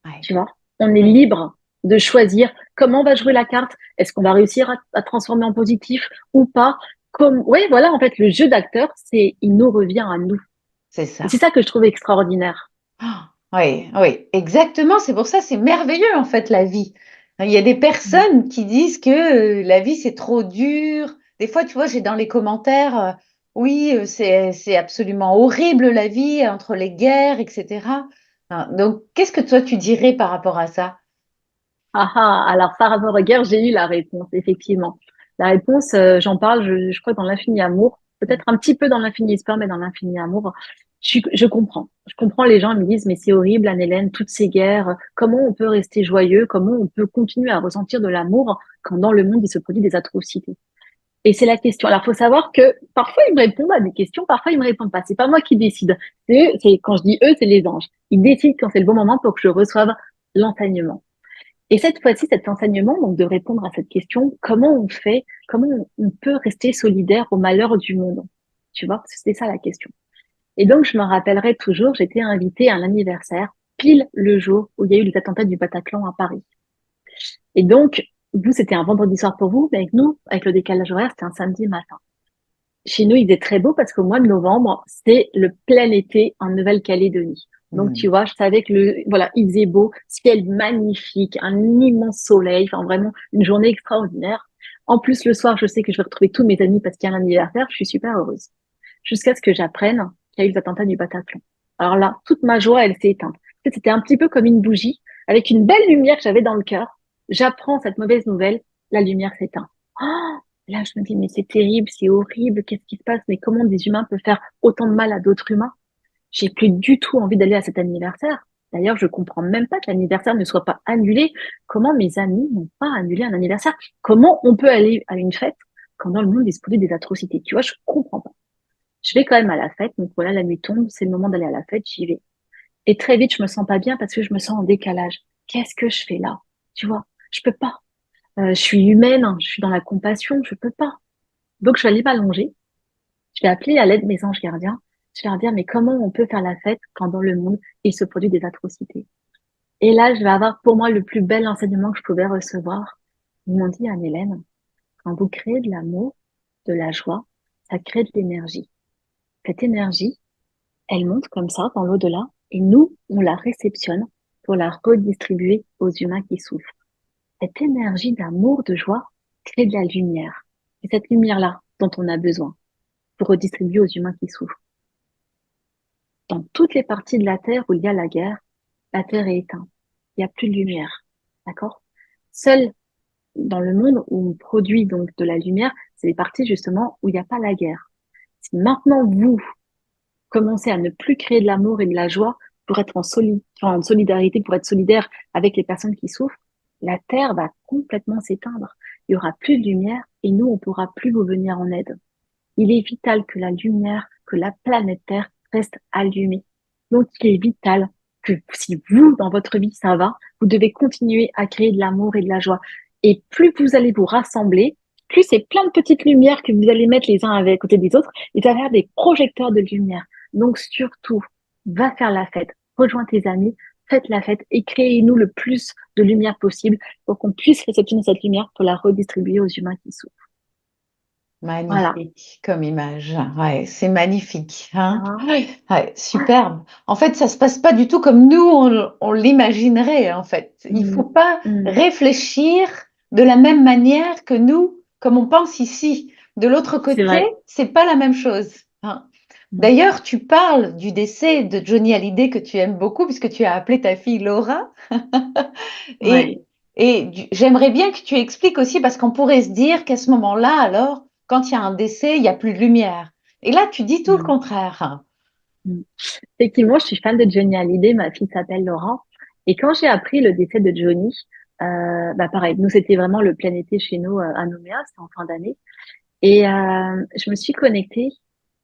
Speaker 1: Ouais.
Speaker 2: tu vois. On est
Speaker 1: Ouais.
Speaker 2: libre de choisir comment on va jouer la carte. Est-ce qu'on va réussir à transformer en positif ou pas? Comme, ouais, voilà, en fait, le jeu d'acteur, il nous revient à nous.
Speaker 1: C'est
Speaker 2: Et
Speaker 1: ça.
Speaker 2: c'est ça que je trouve extraordinaire.
Speaker 1: Ah, oui, oui, exactement. C'est pour ça, c'est merveilleux en fait la vie. Il y a des personnes qui disent que la vie, c'est trop dur. Des fois, tu vois, j'ai dans les commentaires, oui, c'est absolument horrible la vie entre les guerres, etc. Donc, qu'est-ce que toi, tu dirais par rapport à ça?
Speaker 2: Ah ah, alors par rapport aux guerres, j'ai eu la réponse, effectivement. La réponse, j'en parle, je crois, dans l'Infini Amour, peut-être un petit peu dans l'Infini Espoir, mais dans l'Infini Amour. Je comprends. Je comprends les gens, ils me disent, mais c'est horrible, Anne-Hélène, toutes ces guerres, comment on peut rester joyeux, comment on peut continuer à ressentir de l'amour quand dans le monde, il se produit des atrocités. Et c'est la question. Alors, faut savoir que parfois, ils me répondent à des questions, parfois, ils me répondent pas. C'est pas moi qui décide. C'est eux, quand je dis eux, c'est les anges. Ils décident quand c'est le bon moment pour que je reçoive l'enseignement. Et cette fois-ci, cet enseignement, donc de répondre à cette question, comment on fait, comment on peut rester solidaire au malheur du monde? Tu vois, c'était ça la question. Et donc, je me rappellerai toujours, j'étais invitée à un anniversaire, pile le jour où il y a eu les attentats du Bataclan à Paris. Et donc, vous, c'était un vendredi soir pour vous, mais avec nous, avec le décalage horaire, c'était un samedi matin. Chez nous, il faisait très beau parce qu'au mois de novembre, c'est le plein été en Nouvelle-Calédonie. Donc, tu
Speaker 1: Hmm.
Speaker 2: vois, je savais que voilà, il faisait beau, ciel magnifique, un immense soleil, enfin vraiment une journée extraordinaire. En plus, le soir, je sais que je vais retrouver tous mes amis parce qu'il y a un anniversaire, je suis super heureuse. Jusqu'à ce que j'apprenne qu'il y a eu l'attentat du Bataclan. Alors là, toute ma joie, elle s'est éteinte. C'était un petit peu comme une bougie avec une belle lumière que j'avais dans le cœur. J'apprends cette mauvaise nouvelle, la lumière s'éteint. Oh, là, je me dis, mais c'est terrible, c'est horrible, qu'est-ce qui se passe? Mais comment des humains peuvent faire autant de mal à d'autres humains? J'ai plus du tout envie d'aller à cet anniversaire. D'ailleurs, je comprends même pas que l'anniversaire ne soit pas annulé. Comment mes amis n'ont pas annulé un anniversaire? Comment on peut aller à une fête quand dans le monde il se produit des atrocités? Tu vois, je comprends pas. Je vais quand même à la fête, donc voilà, la nuit tombe, c'est le moment d'aller à la fête, j'y vais. Et très vite, je me sens pas bien parce que je me sens en décalage. Qu'est-ce que je fais là? Tu vois, je peux pas. Je suis humaine, hein, je suis dans la compassion, je peux pas. Donc, je vais aller m'allonger. Je vais appeler à l'aide mes anges gardiens. Je vais leur dire, mais comment on peut faire la fête quand dans le monde, il se produit des atrocités? Et là, je vais avoir pour moi le plus bel enseignement que je pouvais recevoir. Ils m'ont dit, Anne-Hélène, quand vous créez de l'amour, de la joie, ça crée de l'énergie. Cette énergie, elle monte comme ça dans l'au-delà et nous, on la réceptionne pour la redistribuer aux humains qui souffrent. Cette énergie d'amour, de joie, crée de la lumière. C'est cette lumière-là dont on a besoin pour redistribuer aux humains qui souffrent. Dans toutes les parties de la Terre où il y a la guerre, la Terre est éteinte. Il n'y a plus de lumière. D'accord? Seul dans le monde où on produit donc de la lumière, c'est les parties justement où il n'y a pas la guerre. Si maintenant vous commencez à ne plus créer de l'amour et de la joie pour être en solidarité, pour être solidaire avec les personnes qui souffrent, la Terre va complètement s'éteindre. Il y aura plus de lumière et nous, on pourra plus vous venir en aide. Il est vital que la lumière, que la planète Terre reste allumée. Donc, il est vital que si vous, dans votre vie, ça va, vous devez continuer à créer de l'amour et de la joie. Et plus vous allez vous rassembler, plus c'est plein de petites lumières que vous allez mettre les uns à côté des autres, et ça va faire des projecteurs de lumière. Donc, surtout, va faire la fête, rejoins tes amis, faites la fête et créez-nous le plus de lumière possible pour qu'on puisse réceptionner cette lumière pour la redistribuer aux humains qui souffrent. Voilà.
Speaker 1: Magnifique comme image. Ouais, c'est magnifique, hein?
Speaker 2: Hein.
Speaker 1: Ouais, ouais, superbe. En fait, ça se passe pas du tout comme nous on l'imaginerait. En fait, il faut
Speaker 2: Mm,
Speaker 1: pas
Speaker 2: mm.
Speaker 1: réfléchir de la même manière que nous, comme on pense ici. De l'autre
Speaker 2: C'est
Speaker 1: côté,
Speaker 2: vrai.
Speaker 1: c'est pas la même chose, hein.
Speaker 2: Mm.
Speaker 1: D'ailleurs, tu parles du décès de Johnny Hallyday que tu aimes beaucoup puisque tu as appelé ta fille Laura.
Speaker 2: Ouais.
Speaker 1: Et, j'aimerais bien que tu expliques aussi, parce qu'on pourrait se dire qu'à ce moment-là, alors, quand il y a un décès, il n'y a plus de lumière. Et là, tu dis tout le
Speaker 2: Mm.
Speaker 1: contraire.
Speaker 2: Mm. Effectivement, je suis fan de Johnny Hallyday. Ma fille s'appelle Laura. Et quand j'ai appris le décès de Johnny, bah pareil, nous c'était vraiment le plein été chez nous à Nouméa, c'était en fin d'année. Et je me suis connectée,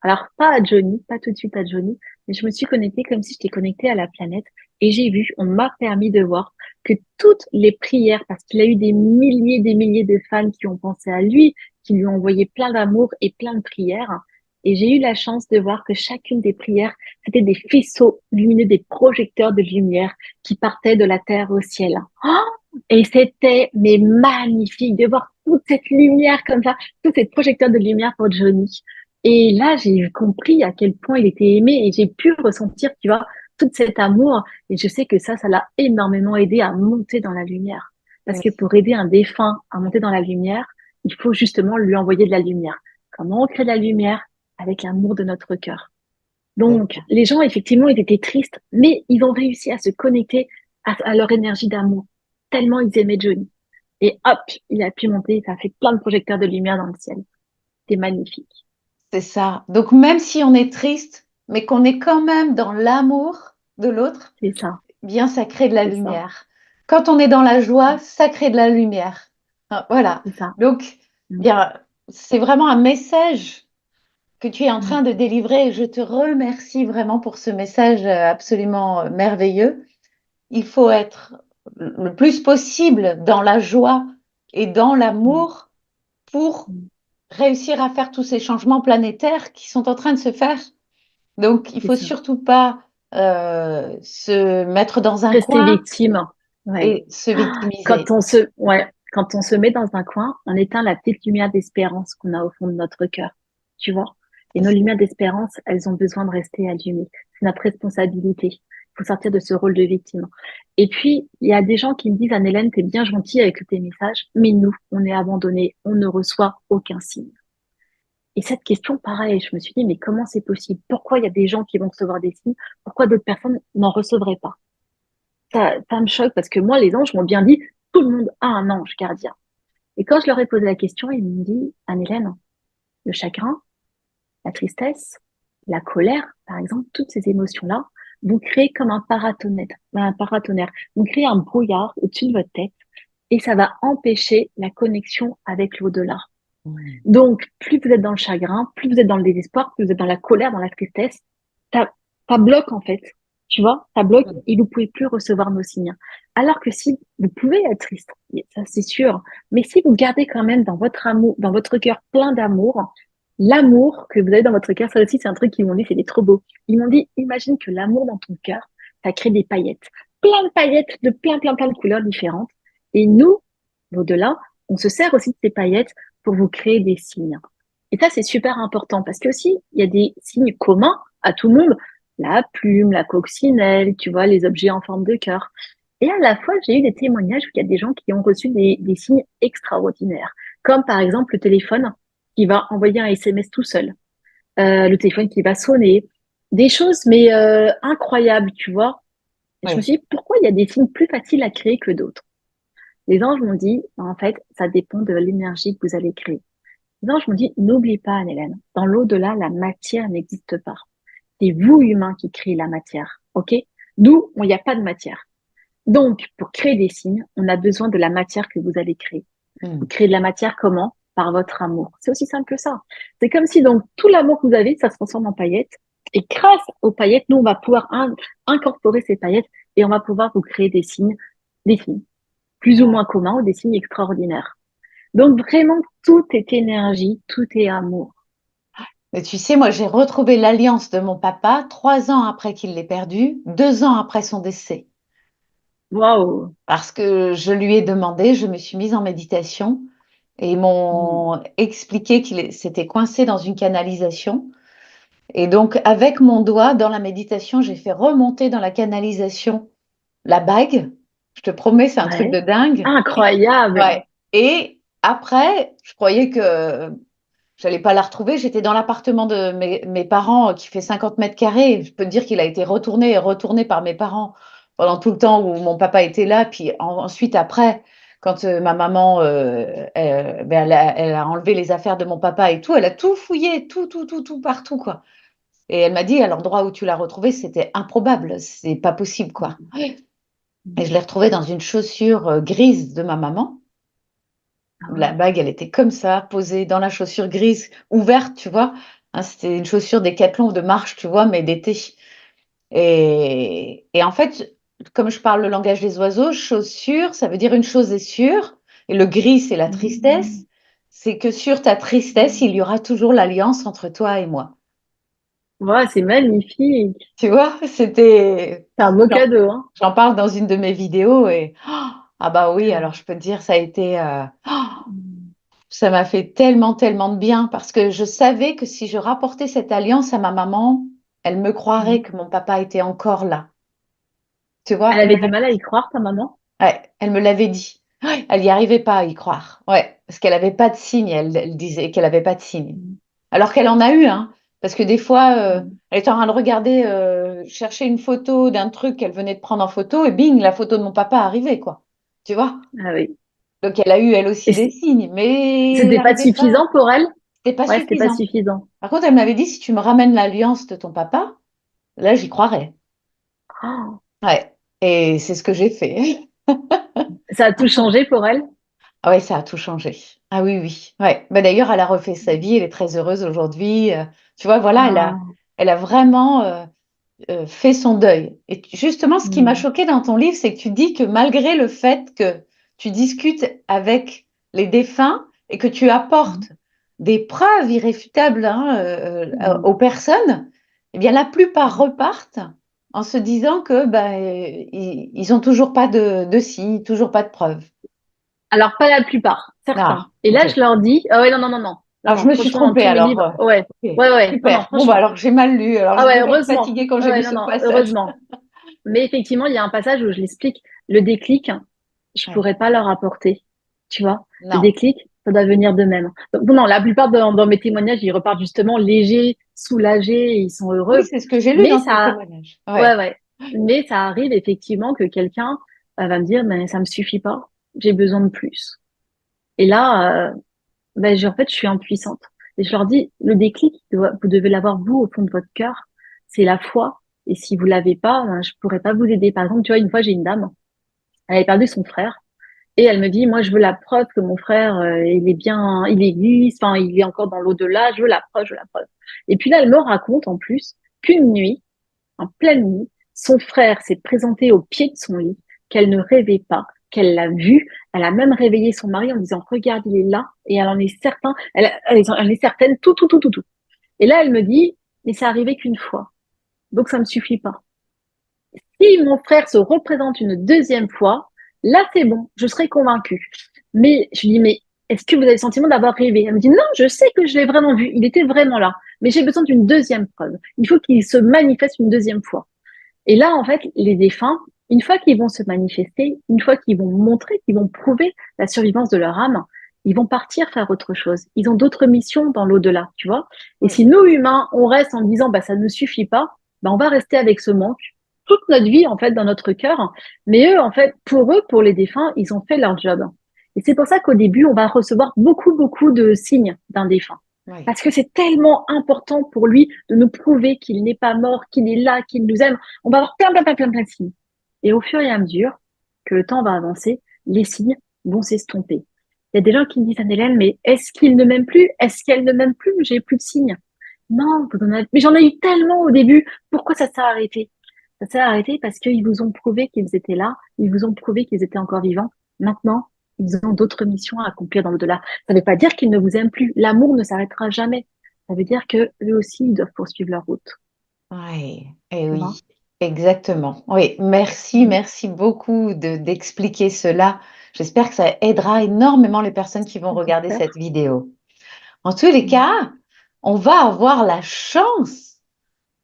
Speaker 2: alors pas à Johnny, pas tout de suite à Johnny, mais je me suis connectée comme si j'étais connectée à la planète. Et j'ai vu, on m'a permis de voir que toutes les prières, parce qu'il a eu des milliers de fans qui ont pensé à lui, qui lui ont envoyé plein d'amour et plein de prières. Et j'ai eu la chance de voir que chacune des prières, c'était des faisceaux lumineux, des projecteurs de lumière qui partaient de la terre au ciel. Oh, et c'était mais magnifique de voir toute cette lumière comme ça, tous ces projecteurs de lumière pour Johnny. Et là, j'ai compris à quel point il était aimé et j'ai pu ressentir, tu vois, tout cet amour. Et je sais que ça l'a énormément aidé à monter dans la lumière. Parce que pour aider un défunt à monter dans la lumière, il faut justement lui envoyer de la lumière. Comment on crée de la lumière? Avec l'amour de notre cœur. Donc, les gens, effectivement, ils étaient tristes, mais ils ont réussi à se connecter à leur énergie d'amour, tellement ils aimaient Johnny. Et hop, il a pu monter, ça a fait plein de projecteurs de lumière dans le ciel. C'est magnifique.
Speaker 1: C'est ça. Donc, même si on est triste, mais qu'on est quand même dans l'amour de l'autre,
Speaker 2: C'est ça,
Speaker 1: eh bien, ça crée de la
Speaker 2: c'est ça,
Speaker 1: lumière. Quand on est dans la joie, ça crée de la lumière. Ah, voilà.
Speaker 2: c'est ça.
Speaker 1: Donc,
Speaker 2: Mm,
Speaker 1: bien, c'est vraiment un message que tu es en
Speaker 2: mm,
Speaker 1: train de délivrer et je te remercie vraiment pour ce message absolument merveilleux. Il faut être le plus possible dans la joie et dans
Speaker 2: mm,
Speaker 1: l'amour pour
Speaker 2: mm.
Speaker 1: réussir à faire tous ces changements planétaires qui sont en train de se faire. Donc, il
Speaker 2: C'est
Speaker 1: faut
Speaker 2: ça.
Speaker 1: surtout pas se mettre dans un
Speaker 2: Rester
Speaker 1: coin
Speaker 2: victime. Ouais.
Speaker 1: et se victimiser.
Speaker 2: Quand on se met dans un coin, on éteint la petite lumière d'espérance qu'on a au fond de notre cœur. Tu vois? Et nos lumières d'espérance, elles ont besoin de rester allumées. C'est notre responsabilité. Il faut sortir de ce rôle de victime. Et puis, il y a des gens qui me disent, Anne-Hélène, t'es bien gentille avec tes messages, mais nous, on est abandonnés, on ne reçoit aucun signe. Et cette question, pareil, je me suis dit, mais comment c'est possible? Pourquoi il y a des gens qui vont recevoir des signes? Pourquoi d'autres personnes n'en recevraient pas? Ça me choque parce que moi, les anges m'ont bien dit, tout le monde a un ange gardien. Et quand je leur ai posé la question, ils m'ont dit, Anne-Hélène, le chagrin, la tristesse, la colère, par exemple, toutes ces émotions-là vont créer comme un paratonnerre, vont créer un brouillard au-dessus de votre tête et ça va empêcher la connexion avec l'au-delà.
Speaker 1: Mm.
Speaker 2: Donc, plus vous êtes dans le chagrin, plus vous êtes dans le désespoir, plus vous êtes dans la colère, dans la tristesse, ça, ça bloque en fait. Tu vois, ça bloque et vous pouvez plus recevoir nos signes. Alors que si vous pouvez être triste, ça c'est sûr, mais si vous gardez quand même dans votre amour, dans votre cœur plein d'amour, l'amour que vous avez dans votre cœur, ça aussi c'est un truc qu'ils m'ont dit, c'était trop beau. Ils m'ont dit, imagine que l'amour dans ton cœur, ça crée des paillettes, plein de paillettes de plein de couleurs différentes. Et nous, au-delà, on se sert aussi de ces paillettes pour vous créer des signes. Et ça, c'est super important parce que aussi, il y a des signes communs à tout le monde. La plume, la coccinelle, tu vois, les objets en forme de cœur. Et à la fois, j'ai eu des témoignages où il y a des gens qui ont reçu des signes extraordinaires, comme par exemple le téléphone qui va envoyer un SMS tout seul, le téléphone qui va sonner, des choses mais incroyables, tu vois. Et je me
Speaker 1: Oui.
Speaker 2: suis dit, pourquoi il y a des signes plus faciles à créer que d'autres? Les anges m'ont dit, en fait, ça dépend de l'énergie que vous allez créer. Les anges m'ont dit, n'oublie pas, Anne-Hélène, dans l'au-delà, la matière n'existe pas. C'est vous, humains, qui créez la matière. OK? Nous, il n'y a pas de matière. Donc, pour créer des signes, on a besoin de la matière que vous allez créer. Vous
Speaker 1: Mm.
Speaker 2: créez de la matière comment? Par votre amour. C'est aussi simple que ça. C'est comme si donc tout l'amour que vous avez, ça se transforme en paillettes. Et grâce aux paillettes, nous, on va pouvoir incorporer ces paillettes et on va pouvoir vous créer des signes plus ou moins communs ou des signes extraordinaires. Donc vraiment, tout est énergie, tout est amour.
Speaker 1: Mais tu sais, moi, j'ai retrouvé l'alliance de mon papa 3 ans après qu'il l'ait perdu, 2 ans après son décès.
Speaker 2: Waouh!
Speaker 1: Parce que je lui ai demandé, je me suis mise en méditation et ils
Speaker 2: Mm.
Speaker 1: m'ont expliqué qu'il s'était coincé dans une canalisation. Et donc, avec mon doigt, dans la méditation, j'ai fait remonter dans la canalisation la bague. Je te promets, c'est un truc
Speaker 2: Ouais.
Speaker 1: de dingue.
Speaker 2: Incroyable!
Speaker 1: Ouais. Et après, je croyais que j'allais pas la retrouver. J'étais dans l'appartement de mes parents qui fait 50 mètres carrés. Je peux te dire qu'il a été retourné et retourné par mes parents pendant tout le temps où mon papa était là. Puis ensuite, après, quand ma maman ben, elle a enlevé les affaires de mon papa et tout, elle a tout fouillé, tout partout, quoi. Et elle m'a dit, à l'endroit où tu l'as retrouvé, c'était improbable, c'est pas possible, quoi. Et je l'ai retrouvé dans une chaussure grise de ma maman.
Speaker 2: Ah
Speaker 1: La
Speaker 2: ouais.
Speaker 1: bague, elle était comme ça, posée dans la chaussure grise, ouverte, tu vois. Hein, c'était une chaussure Décathlon de marche, tu vois, mais d'été. Et en fait, comme je parle le langage des oiseaux, chaussure, ça veut dire une chose est sûre. Et le gris, c'est la
Speaker 2: Mm.
Speaker 1: tristesse. C'est que sur ta tristesse, il y aura toujours l'alliance entre toi et moi.
Speaker 2: Ouais, c'est magnifique.
Speaker 1: Tu vois, c'était.
Speaker 2: C'est un beau
Speaker 1: J'en
Speaker 2: cadeau, hein.
Speaker 1: j'en parle dans une de mes vidéos et. Ah bah oui, alors
Speaker 2: Ah.
Speaker 1: je peux te dire, ça a été.
Speaker 2: Mm.
Speaker 1: Ça m'a fait tellement, tellement de bien parce que je savais que si je rapportais cette alliance à ma maman, elle me croirait
Speaker 2: Mm.
Speaker 1: que mon papa était encore là. Tu vois,
Speaker 2: Elle avait du mal à y croire, ta maman?
Speaker 1: ouais, elle me l'avait dit. Elle n'y arrivait pas à y croire. Ouais, parce qu'elle avait pas de signe. Elle disait qu'elle avait pas de signe.
Speaker 2: Mm.
Speaker 1: Alors qu'elle en a eu, hein. Parce que des fois,
Speaker 2: Mm.
Speaker 1: elle était en train de regarder, chercher une photo d'un truc qu'elle venait de prendre en photo, et bing, la photo de mon papa arrivait, quoi. Tu vois?
Speaker 2: Ah oui.
Speaker 1: Donc elle a eu elle
Speaker 2: Et
Speaker 1: aussi des signes, mais elle
Speaker 2: c'était pas
Speaker 1: n'arrivait pas.
Speaker 2: suffisant pour elle?
Speaker 1: C'était pas
Speaker 2: Ouais, c'était pas
Speaker 1: suffisant.
Speaker 2: suffisant.
Speaker 1: Par contre, elle m'avait dit, si tu me ramènes l'alliance de ton papa, là, j'y croirais.
Speaker 2: Oh,
Speaker 1: Ouais. Et c'est ce que j'ai fait.
Speaker 2: ça a tout changé pour elle?
Speaker 1: Ah ouais, ça a tout changé. Ah oui, oui. Ouais. Bah, d'ailleurs, elle a refait sa vie, elle est très heureuse aujourd'hui. Tu vois, voilà,
Speaker 2: Ah.
Speaker 1: elle a vraiment fait son deuil. Et justement, ce qui m'a
Speaker 2: Mm.
Speaker 1: choqué dans ton livre, c'est que tu dis que malgré le fait que tu discutes avec les défunts et que tu
Speaker 2: Mm.
Speaker 1: apportes des preuves irréfutables, hein,
Speaker 2: Mm.
Speaker 1: aux personnes, eh bien, la plupart
Speaker 2: Mm.
Speaker 1: repartent en se disant que ben, ils ont toujours pas de signes, toujours pas de preuves.
Speaker 2: Alors, pas la plupart, certains.
Speaker 1: Ah,
Speaker 2: Et là,
Speaker 1: ok.
Speaker 2: je leur dis, ah ouais, non, non, non, non. Non,
Speaker 1: Alors, je
Speaker 2: non,
Speaker 1: me suis
Speaker 2: franchement, dans
Speaker 1: trompée
Speaker 2: tous mes
Speaker 1: alors.
Speaker 2: livres, ouais,
Speaker 1: Ok,
Speaker 2: ouais, ouais, non, non,
Speaker 1: super. Bon, bah
Speaker 2: franchement.
Speaker 1: alors j'ai mal lu. Alors,
Speaker 2: Ah
Speaker 1: je
Speaker 2: ouais,
Speaker 1: devais être
Speaker 2: heureusement.
Speaker 1: fatiguée quand
Speaker 2: Ouais,
Speaker 1: j'ai
Speaker 2: ouais,
Speaker 1: lu
Speaker 2: non,
Speaker 1: ce
Speaker 2: non,
Speaker 1: passage.
Speaker 2: heureusement. Mais effectivement, il y a un passage où je l'explique. Le déclic, je
Speaker 1: Ouais.
Speaker 2: pourrais pas leur apporter. Tu vois? Le
Speaker 1: Non.
Speaker 2: déclic, ça doit venir d'eux-mêmes. Donc, bon, non, la plupart dans mes témoignages, ils repartent justement légers, soulagés, ils sont
Speaker 1: Oui,
Speaker 2: heureux.
Speaker 1: c'est ce que j'ai lu
Speaker 2: Mais
Speaker 1: dans tes
Speaker 2: ça,
Speaker 1: témoignages.
Speaker 2: ouais,
Speaker 1: Ouais.
Speaker 2: ouais. Mais ça arrive effectivement que quelqu'un va me dire, mais ça me suffit pas. J'ai besoin de plus. Et là, ben, en fait, je suis impuissante. Et je leur dis, le déclic, vous devez l'avoir vous au fond de votre cœur. C'est la foi. Et si vous l'avez pas, ben, je pourrais pas vous aider. Par exemple, tu vois, une fois, j'ai une dame, elle avait perdu son frère. Et elle me dit, moi, je veux la preuve que mon frère, il est bien, il existe, enfin, il est encore dans l'au-delà. Je veux la preuve, je veux la preuve. Et puis là, elle me raconte, en plus, qu'une nuit, en pleine nuit, son frère s'est présenté au pied de son lit, qu'elle ne rêvait pas, qu'elle l'a vu. Elle a même réveillé son mari en disant, regarde, il est là. Et elle en est certain, elle est certaine, tout, tout, tout, tout, tout. Et là, elle me dit, mais ça arrivait qu'une fois. Donc, ça me suffit pas. Si mon frère se représente une deuxième fois, là, c'est bon, je serai convaincue. Mais je lui dis, mais est-ce que vous avez le sentiment d'avoir rêvé? Elle me dit, non, je sais que je l'ai vraiment vu. Il était vraiment là. Mais j'ai besoin d'une deuxième preuve. Il faut qu'il se manifeste une deuxième fois. Et là, en fait, les défunts, une fois qu'ils vont se manifester, une fois qu'ils vont montrer, qu'ils vont prouver la survivance de leur âme, ils vont partir faire autre chose. Ils ont d'autres missions dans l'au-delà, tu vois. Et
Speaker 1: Oui.
Speaker 2: si nous, humains, on reste en disant, bah, ça ne suffit pas, bah, on va rester avec ce manque toute notre vie, en fait, dans notre cœur. Mais eux, en fait, pour eux, pour les défunts, ils ont fait leur job. Et c'est pour ça qu'au début, on va recevoir beaucoup, beaucoup de signes d'un défunt.
Speaker 1: Oui.
Speaker 2: Parce que c'est tellement important pour lui de nous prouver qu'il n'est pas mort, qu'il est là, qu'il nous aime. On va avoir plein, plein, plein, plein, plein de signes. Et au fur et à mesure que le temps va avancer, les signes vont s'estomper. Il y a des gens qui me disent, Anne-Hélène, mais est-ce qu'il ne m'aime plus? Est-ce qu'elle ne m'aime plus? J'ai plus de signes. Non, mais j'en ai eu tellement au début. Pourquoi ça s'est arrêté? Ça s'est arrêté parce qu'ils vous ont prouvé qu'ils étaient là. Ils vous ont prouvé qu'ils étaient encore vivants. Maintenant, ils ont d'autres missions à accomplir dans l'au-delà. Ça ne veut pas dire qu'ils ne vous aiment plus. L'amour ne s'arrêtera jamais. Ça veut dire que eux aussi, ils doivent poursuivre leur route.
Speaker 1: Oui. Et
Speaker 2: Tu vois?
Speaker 1: oui. Exactement. Oui. Merci.
Speaker 2: Mm.
Speaker 1: Merci beaucoup d'expliquer cela. J'espère que ça aidera énormément les personnes qui vont regarder
Speaker 2: J'espère.
Speaker 1: cette vidéo. En tous les
Speaker 2: Mm.
Speaker 1: cas, on va avoir la chance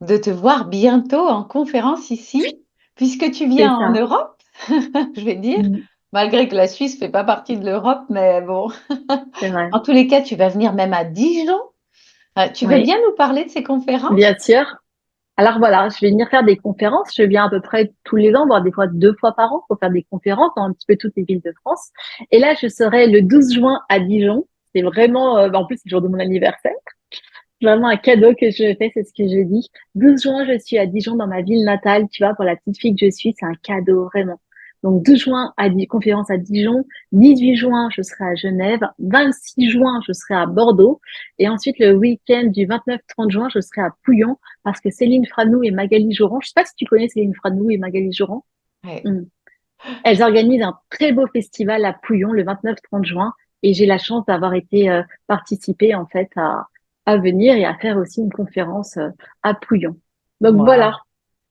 Speaker 1: de te voir bientôt en conférence ici, puisque tu
Speaker 2: C'est
Speaker 1: viens en
Speaker 2: ça.
Speaker 1: Europe, je vais dire,
Speaker 2: Mm.
Speaker 1: malgré que la Suisse fait pas partie de l'Europe, mais bon.
Speaker 2: C'est vrai.
Speaker 1: En tous les cas, tu vas venir même à Dijon. Tu veux
Speaker 2: Oui,
Speaker 1: bien nous parler de ces conférences?
Speaker 2: bien sûr. Alors voilà, je vais venir faire des conférences. Je viens à peu près tous les ans, voire des fois 2 fois par an pour faire des conférences dans un petit peu toutes les villes de France. Et là, je serai le 12 juin à Dijon. C'est vraiment, en plus, c'est le jour de mon anniversaire. Vraiment un cadeau que je fais, c'est ce que je dis. 12 juin, je suis à Dijon dans ma ville natale, tu vois, pour la petite fille que je suis, c'est un cadeau, vraiment. Donc 12 juin, conférence à Dijon. 18 juin, je serai à Genève. 26 juin, je serai à Bordeaux. Et ensuite, le week-end du 29-30 juin, je serai à Pouillon parce que Céline Franou et Magali Joran, je sais pas si tu connais Céline Franou et Magali Joran.
Speaker 1: Ouais.
Speaker 2: Hmm. Elles organisent un très beau festival à Pouillon le 29-30 juin et j'ai la chance d'avoir été participer en fait à venir et à faire aussi une conférence à Pouillon. Donc
Speaker 1: Waouh,
Speaker 2: voilà,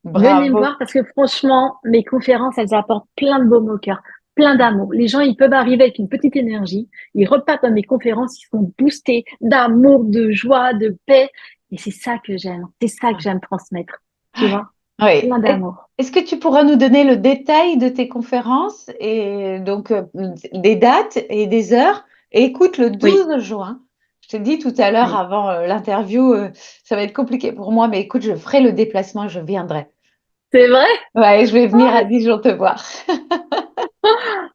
Speaker 2: venez me
Speaker 1: bravo.
Speaker 2: voir parce que franchement, mes conférences, elles apportent plein de baume au cœur, plein d'amour. Les gens, ils peuvent arriver avec une petite énergie, ils repartent dans mes conférences, ils sont boostés d'amour, de joie, de paix et c'est ça que j'aime, c'est ça que j'aime transmettre, tu
Speaker 1: Ouais.
Speaker 2: vois.
Speaker 1: Oui.
Speaker 2: plein d'amour.
Speaker 1: Est-ce que tu pourras nous donner le détail de tes conférences et donc des dates et des heures? Et écoute, le
Speaker 2: Oui,
Speaker 1: 12 juin, je t'ai dit tout à l'heure
Speaker 2: oui.
Speaker 1: avant l'interview, ça va être compliqué pour moi, mais écoute, je ferai le déplacement, je viendrai.
Speaker 2: C'est vrai?
Speaker 1: Ouais, je vais venir à Dijon te voir.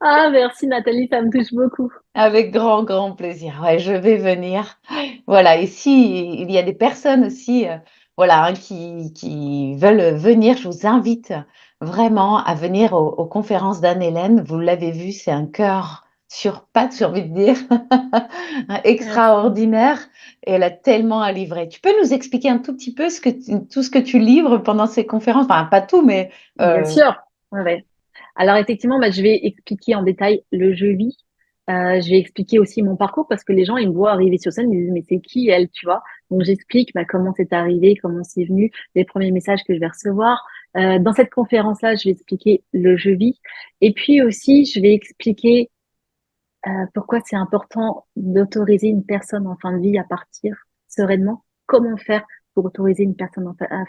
Speaker 2: Ah, merci Nathalie, ça me touche beaucoup.
Speaker 1: Avec grand, grand plaisir. Ouais, je vais venir. Voilà. Et si il y a des personnes aussi, voilà, hein, qui veulent venir, je vous invite vraiment à venir aux conférences d'Anne-Hélène. Vous l'avez vu, c'est un cœur sur pattes, j'ai envie de dire,
Speaker 2: Merci.
Speaker 1: extraordinaire. Et elle a tellement à livrer. Tu peux nous expliquer un tout petit peu tout ce que tu livres pendant ces conférences? Enfin, pas tout, mais
Speaker 2: Bien sûr. Ouais, ouais. Alors effectivement, bah, je vais expliquer en détail le je vis. Je vais expliquer aussi mon parcours parce que les gens, ils me voient arriver sur scène, ils me disent, mais c'est qui elle, tu vois? Donc j'explique bah, comment c'est arrivé, comment c'est venu, les premiers messages que je vais recevoir. Dans cette conférence-là, je vais expliquer le je vis. Et puis aussi, je vais expliquer pourquoi c'est important d'autoriser une personne en fin de vie à partir sereinement. Comment faire pour autoriser une personne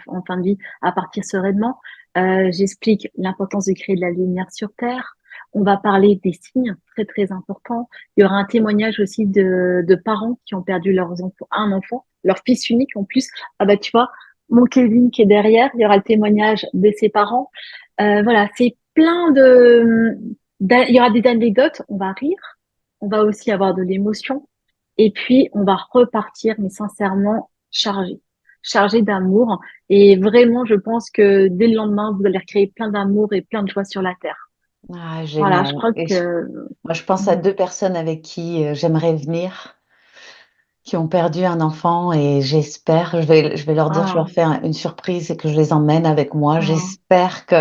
Speaker 2: en fin de vie à partir sereinement. J'explique l'importance de créer de la lumière sur Terre. On va parler des signes très très importants. Il y aura un témoignage aussi de parents qui ont perdu un enfant, leur fils unique en plus. Ah bah tu vois, mon Kevin qui est derrière, il y aura le témoignage de ses parents. Voilà, c'est plein il y aura des anecdotes, on va rire, on va aussi avoir de l'émotion, et puis on va repartir, mais sincèrement chargé d'amour. Et vraiment, je pense que dès le lendemain, vous allez recréer plein d'amour et plein de joie sur la terre.
Speaker 1: ah,
Speaker 2: Voilà, je
Speaker 1: génial.
Speaker 2: crois
Speaker 1: Et
Speaker 2: que
Speaker 1: moi, je pense à deux personnes avec qui j'aimerais venir, qui ont perdu un enfant et je vais leur dire, je leur
Speaker 2: ah,
Speaker 1: fais une surprise et que je les emmène avec moi.
Speaker 2: ah,
Speaker 1: J'espère que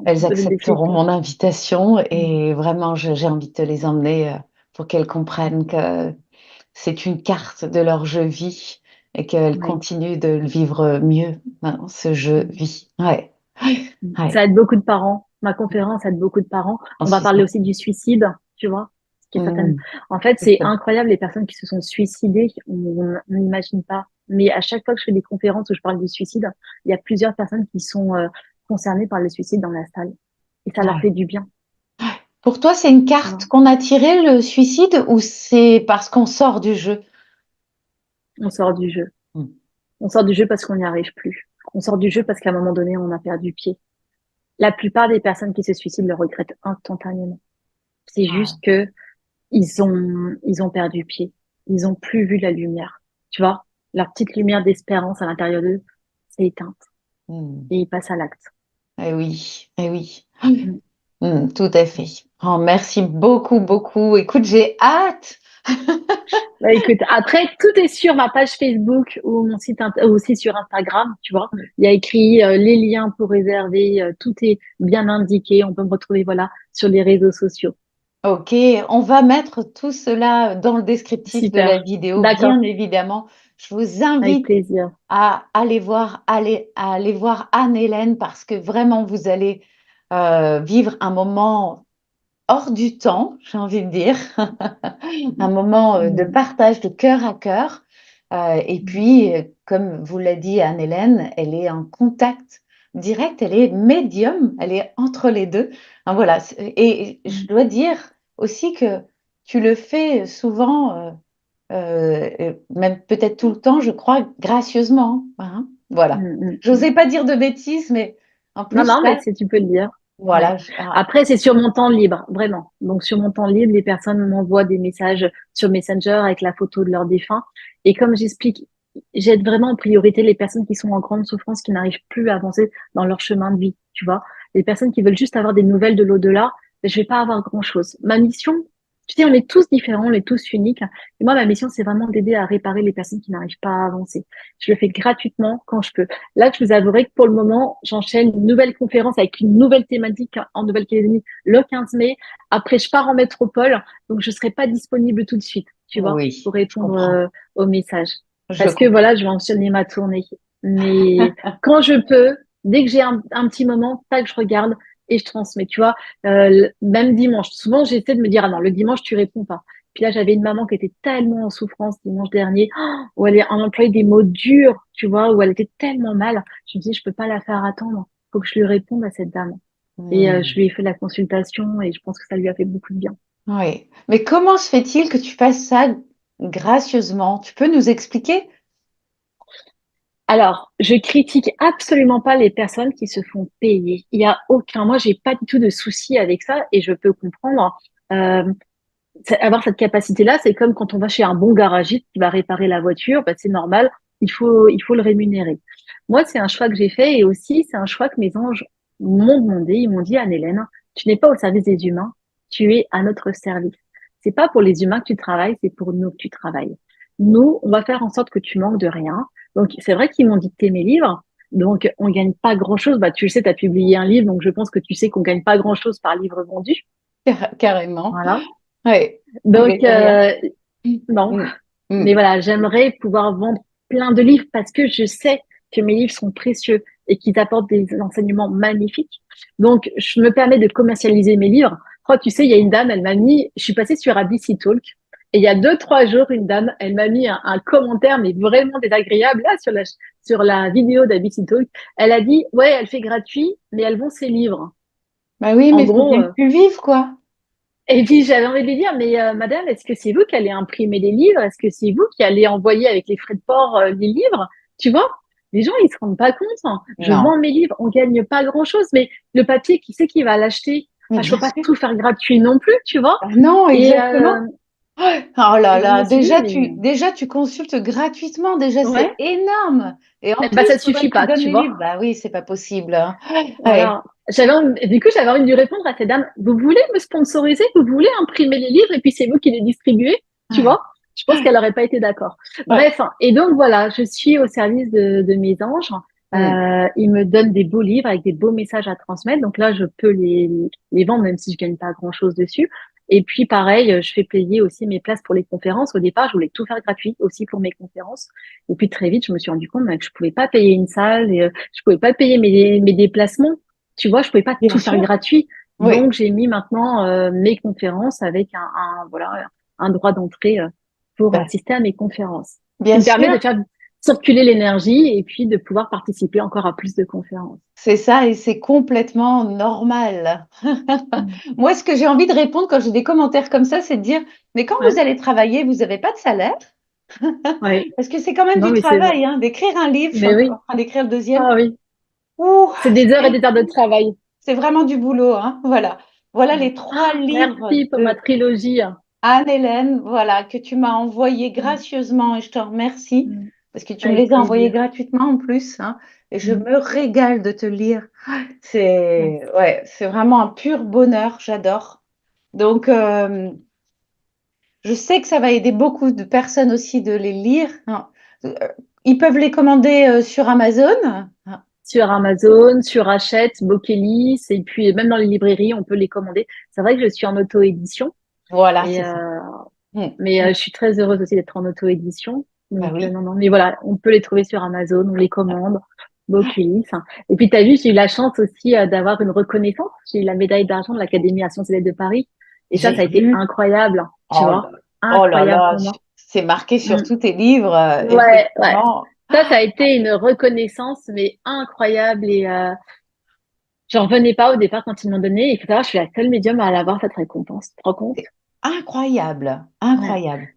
Speaker 1: elles
Speaker 2: donner des
Speaker 1: accepteront
Speaker 2: frissons.
Speaker 1: mon invitation
Speaker 2: Mm.
Speaker 1: et vraiment, j'ai envie de te les emmener pour qu'elles comprennent que c'est une carte de leur jeu vie et qu'elles
Speaker 2: Oui.
Speaker 1: continuent de le vivre mieux, hein, ce jeu
Speaker 2: Mm.
Speaker 1: vie. Ouais, ouais,
Speaker 2: Ça aide beaucoup de parents. Ma conférence aide beaucoup de parents.
Speaker 1: j'en
Speaker 2: On va
Speaker 1: suis
Speaker 2: parler aussi
Speaker 1: certaine.
Speaker 2: du suicide, tu vois. Ce qui est certaine.
Speaker 1: Mm,
Speaker 2: En fait,
Speaker 1: c'est
Speaker 2: c'est
Speaker 1: ça.
Speaker 2: incroyable les personnes qui se sont suicidées. On n'imagine pas. Mais à chaque fois que je fais des conférences où je parle du suicide, il y a plusieurs personnes qui sont concernées par le suicide dans la salle. Et ça leur
Speaker 1: Ouais.
Speaker 2: fait du bien,
Speaker 1: Pour toi, c'est une
Speaker 2: tu
Speaker 1: carte
Speaker 2: vois.
Speaker 1: qu'on a tirée, le suicide, ou c'est parce qu'on sort du jeu?
Speaker 2: On sort du jeu.
Speaker 1: Mm.
Speaker 2: On sort du jeu parce qu'on n'y arrive plus. On sort du jeu parce qu'à un moment donné, on a perdu pied. La plupart des personnes qui se suicident le regrettent instantanément. C'est
Speaker 1: Ouais.
Speaker 2: juste que ils ont perdu pied. Ils ont plus vu la lumière. Tu vois, leur petite lumière d'espérance à l'intérieur d'eux s'est éteinte
Speaker 1: Mm.
Speaker 2: et ils passent à l'acte.
Speaker 1: Eh oui, eh oui.
Speaker 2: Mm.
Speaker 1: Tout à fait. Oh, merci beaucoup, beaucoup. Écoute, j'ai hâte.
Speaker 2: Bah, écoute, après, tout est sur ma page Facebook ou mon aussi sur Instagram, tu vois. Il y a écrit les liens pour réserver, tout est bien indiqué. On peut me retrouver, voilà, sur les réseaux sociaux.
Speaker 1: Ok, on va mettre tout cela dans le descriptif de la
Speaker 2: Super.
Speaker 1: vidéo, bien
Speaker 2: D'accord.
Speaker 1: évidemment. Je vous
Speaker 2: Avec
Speaker 1: invite
Speaker 2: plaisir.
Speaker 1: à à aller voir Anne-Hélène parce que vraiment, vous allez vivre un moment hors du temps, j'ai envie de dire, un moment de
Speaker 2: Mm.
Speaker 1: partage de cœur à cœur. Et
Speaker 2: Mm.
Speaker 1: puis, comme vous l'a dit Anne-Hélène, elle est en contact direct, elle est médium, elle est entre les deux. Hein, voilà. Et je
Speaker 2: Mm.
Speaker 1: dois dire aussi que tu le fais souvent, même peut-être tout le temps, je crois, gracieusement. Hein. Voilà.
Speaker 2: Mm. Mm.
Speaker 1: J'osais
Speaker 2: Mm.
Speaker 1: pas dire de bêtises, mais en
Speaker 2: Non,
Speaker 1: plus,
Speaker 2: non,
Speaker 1: là,
Speaker 2: mais si tu peux le dire. Ouais.
Speaker 1: voilà.
Speaker 2: Après, c'est sur mon temps libre, vraiment. Donc, sur mon temps libre, les personnes m'envoient des messages sur Messenger avec la photo de leur défunt. Et comme j'explique, j'aide vraiment en priorité les personnes qui sont en grande souffrance, qui n'arrivent plus à avancer dans leur chemin de vie, tu vois. Les personnes qui veulent juste avoir des nouvelles de l'au-delà, je vais pas avoir grand-chose. Ma mission, tu sais, on est tous différents, on est tous uniques. Et moi, ma mission, c'est vraiment d'aider à réparer les personnes qui n'arrivent pas à avancer. Je le fais gratuitement quand je peux. Là, je vous avouerai que pour le moment, j'enchaîne une nouvelle conférence avec une nouvelle thématique en Nouvelle-Calédonie le 15 mai. Après, je pars en métropole, donc je serai pas disponible tout de suite, tu vois,
Speaker 1: Oui,
Speaker 2: pour
Speaker 1: je
Speaker 2: répondre
Speaker 1: comprends.
Speaker 2: aux messages.
Speaker 1: Je
Speaker 2: Parce que
Speaker 1: comprends.
Speaker 2: voilà, je vais enchaîner ma tournée. Mais quand je peux, dès que j'ai un petit moment, tac, je regarde et je transmets. Tu vois, même dimanche. Souvent, j'essaie de me dire, ah non, le dimanche, tu réponds pas. Puis là, j'avais une maman qui était tellement en souffrance dimanche dernier, où elle a employé des mots durs, tu vois, où elle était tellement mal. Je me dis, je peux pas la faire attendre. Faut que je lui réponde à cette dame. Et je
Speaker 1: Hmm.
Speaker 2: lui ai fait la consultation et je pense que ça lui a fait beaucoup de bien.
Speaker 1: Oui. Mais comment se fait-il que tu fasses ça gracieusement? Tu peux nous expliquer?
Speaker 2: Alors, je critique absolument pas les personnes qui se font payer. Il y a aucun, moi, j'ai pas du tout de souci avec ça et je peux comprendre. Euh, Avoir cette capacité-là, c'est comme quand on va chez un bon garagiste qui va réparer la voiture, bah, c'est normal, il faut le rémunérer. Moi, c'est un choix que j'ai fait et aussi, c'est un choix que mes anges m'ont demandé. Ils m'ont dit, Anne-Hélène, tu n'es pas au service des humains, tu es à notre service. C'est pas pour les humains que tu travailles, c'est pour nous que tu travailles. Nous, on va faire en sorte que tu manques de rien. Donc, c'est vrai qu'ils m'ont dicté mes livres. Donc, on gagne pas grand-chose. Bah, tu le sais, tu as publié un livre, donc je pense que tu sais qu'on gagne pas grand-chose par livre vendu.
Speaker 1: Carrément.
Speaker 2: Voilà.
Speaker 1: Oui. On
Speaker 2: Donc,
Speaker 1: gagne rien.
Speaker 2: non.
Speaker 1: Mm.
Speaker 2: Mais
Speaker 1: Mm.
Speaker 2: voilà, j'aimerais pouvoir vendre plein de livres parce que je sais que mes livres sont précieux et qu'ils apportent des enseignements magnifiques. Donc, je me permets de commercialiser mes livres. Oh, tu sais, il y a une dame, elle m'a mis, je suis passée sur ABC Talk et il y a 2, 3 jours, une dame, elle m'a mis un commentaire, mais vraiment désagréable, là, sur la vidéo d'ABC Talk. Elle a dit, ouais, elle fait gratuit, mais elle vend ses livres.
Speaker 1: Bah oui,
Speaker 2: En
Speaker 1: mais il faut
Speaker 2: gros,
Speaker 1: bien que tu vives, quoi.
Speaker 2: et puis j'avais envie de lui dire, mais madame, est-ce que c'est vous qui allez imprimer les livres? Est-ce que c'est vous qui allez envoyer avec les frais de port les livres? Tu vois, les gens, ils se rendent pas compte, hein. Je
Speaker 1: Non.
Speaker 2: vends mes livres, on gagne pas grand-chose, mais le papier, qui c'est qui va l'acheter?
Speaker 1: Mais
Speaker 2: Enfin, je
Speaker 1: bien
Speaker 2: peux pas
Speaker 1: sûr.
Speaker 2: tout faire gratuit non plus, tu vois.
Speaker 1: Ah non,
Speaker 2: Et,
Speaker 1: exactement. Oh là
Speaker 2: et je
Speaker 1: là,
Speaker 2: me suis dit, mais
Speaker 1: déjà tu consultes gratuitement, déjà c'est
Speaker 2: ouais,
Speaker 1: énorme. Et en
Speaker 2: eh ben,
Speaker 1: plus,
Speaker 2: ça
Speaker 1: faudrait
Speaker 2: suffit
Speaker 1: que tu
Speaker 2: pas,
Speaker 1: donnes
Speaker 2: tu
Speaker 1: les
Speaker 2: vois.
Speaker 1: livres. Bah oui, c'est pas possible, hein. Ouais.
Speaker 2: Voilà. Du coup, j'avais envie de lui répondre à cette dame, vous voulez me sponsoriser? Vous voulez imprimer les livres et puis c'est vous qui les distribuez? Tu
Speaker 1: Ouais.
Speaker 2: vois? Je pense qu'elle n'aurait pas été d'accord.
Speaker 1: Ouais.
Speaker 2: Bref, et donc voilà, je suis au service de mes anges.
Speaker 1: Hmm.
Speaker 2: Ils me donnent des beaux livres avec des beaux messages à transmettre. Donc là, je peux les vendre, même si je gagne pas grand-chose dessus. Et puis pareil, je fais payer aussi mes places pour les conférences. Au départ, je voulais tout faire gratuit aussi pour mes conférences. Et puis très vite, je me suis rendu compte que je pouvais pas payer une salle, et, je pouvais pas payer mes déplacements. Tu vois, je pouvais pas
Speaker 1: Bien
Speaker 2: tout faire
Speaker 1: sûr.
Speaker 2: gratuit.
Speaker 1: Oui.
Speaker 2: Donc j'ai mis maintenant mes conférences avec voilà un droit d'entrée pour
Speaker 1: Bah,
Speaker 2: assister à mes conférences. Ce qui
Speaker 1: bien
Speaker 2: me permet
Speaker 1: sûr,
Speaker 2: de faire circuler l'énergie et puis de pouvoir participer encore à plus de conférences.
Speaker 1: c'est ça et c'est complètement normal.
Speaker 2: Mm.
Speaker 1: Moi, ce que j'ai envie de répondre quand j'ai des commentaires comme ça, c'est de dire, mais quand
Speaker 2: Ouais,
Speaker 1: vous allez travailler, vous n'avez pas de salaire?
Speaker 2: ouais.
Speaker 1: Parce que c'est quand même
Speaker 2: Non,
Speaker 1: du
Speaker 2: mais c'est vrai.
Speaker 1: travail, hein, d'écrire un livre. Je suis
Speaker 2: Mais
Speaker 1: encore
Speaker 2: oui.
Speaker 1: en train d'écrire le deuxième.
Speaker 2: Ah oui.
Speaker 1: Ouh,
Speaker 2: C'est des heures et des heures de travail.
Speaker 1: c'est vraiment du boulot, hein. Voilà. Voilà
Speaker 2: Mm.
Speaker 1: les trois
Speaker 2: Ah,
Speaker 1: livres
Speaker 2: merci pour ma
Speaker 1: de
Speaker 2: trilogie.
Speaker 1: Anne-Hélène, voilà, que tu m'as envoyés
Speaker 2: Mm.
Speaker 1: gracieusement et je te remercie
Speaker 2: Mm.
Speaker 1: parce que tu me
Speaker 2: Avec
Speaker 1: les as envoyés
Speaker 2: plaisir.
Speaker 1: gratuitement en plus, hein, et je
Speaker 2: Mm.
Speaker 1: me régale de te lire. C'est
Speaker 2: Merci.
Speaker 1: ouais, c'est vraiment un pur bonheur, j'adore. Donc, je sais que ça va aider beaucoup de personnes aussi de les lire, hein. Euh, Ils peuvent les commander sur Amazon. Ah,
Speaker 2: Sur Amazon, sur Hachette, Bookelis, et puis même dans les librairies, on peut les commander. C'est vrai que je suis en auto-édition,
Speaker 1: voilà,
Speaker 2: et
Speaker 1: c'est ça. Mm,
Speaker 2: mais
Speaker 1: mm.
Speaker 2: je suis très heureuse aussi d'être en auto-édition.
Speaker 1: Bah
Speaker 2: Donc
Speaker 1: oui.
Speaker 2: non, non, mais voilà, on peut les trouver sur Amazon, on les commande, Bookelis. Et puis tu as vu, j'ai eu la chance aussi d'avoir une reconnaissance. J'ai eu la médaille d'argent de l'Académie à Sciences et Lettres de Paris, et
Speaker 1: J'ai
Speaker 2: ça a été
Speaker 1: vu.
Speaker 2: incroyable, tu
Speaker 1: Oh là,
Speaker 2: vois,
Speaker 1: oh là
Speaker 2: incroyable
Speaker 1: là,
Speaker 2: pour moi.
Speaker 1: c'est marqué sur
Speaker 2: Mm.
Speaker 1: tous tes livres,
Speaker 2: Ouais, ouais.
Speaker 1: effectivement.
Speaker 2: Ça a été une reconnaissance, mais incroyable. Et j'en revenais pas au départ quand ils m'ont donné. Il faut savoir, je suis la seule médium à avoir cette récompense. Tu te rends compte?
Speaker 1: C'est incroyable,
Speaker 2: Ouais.
Speaker 1: incroyable.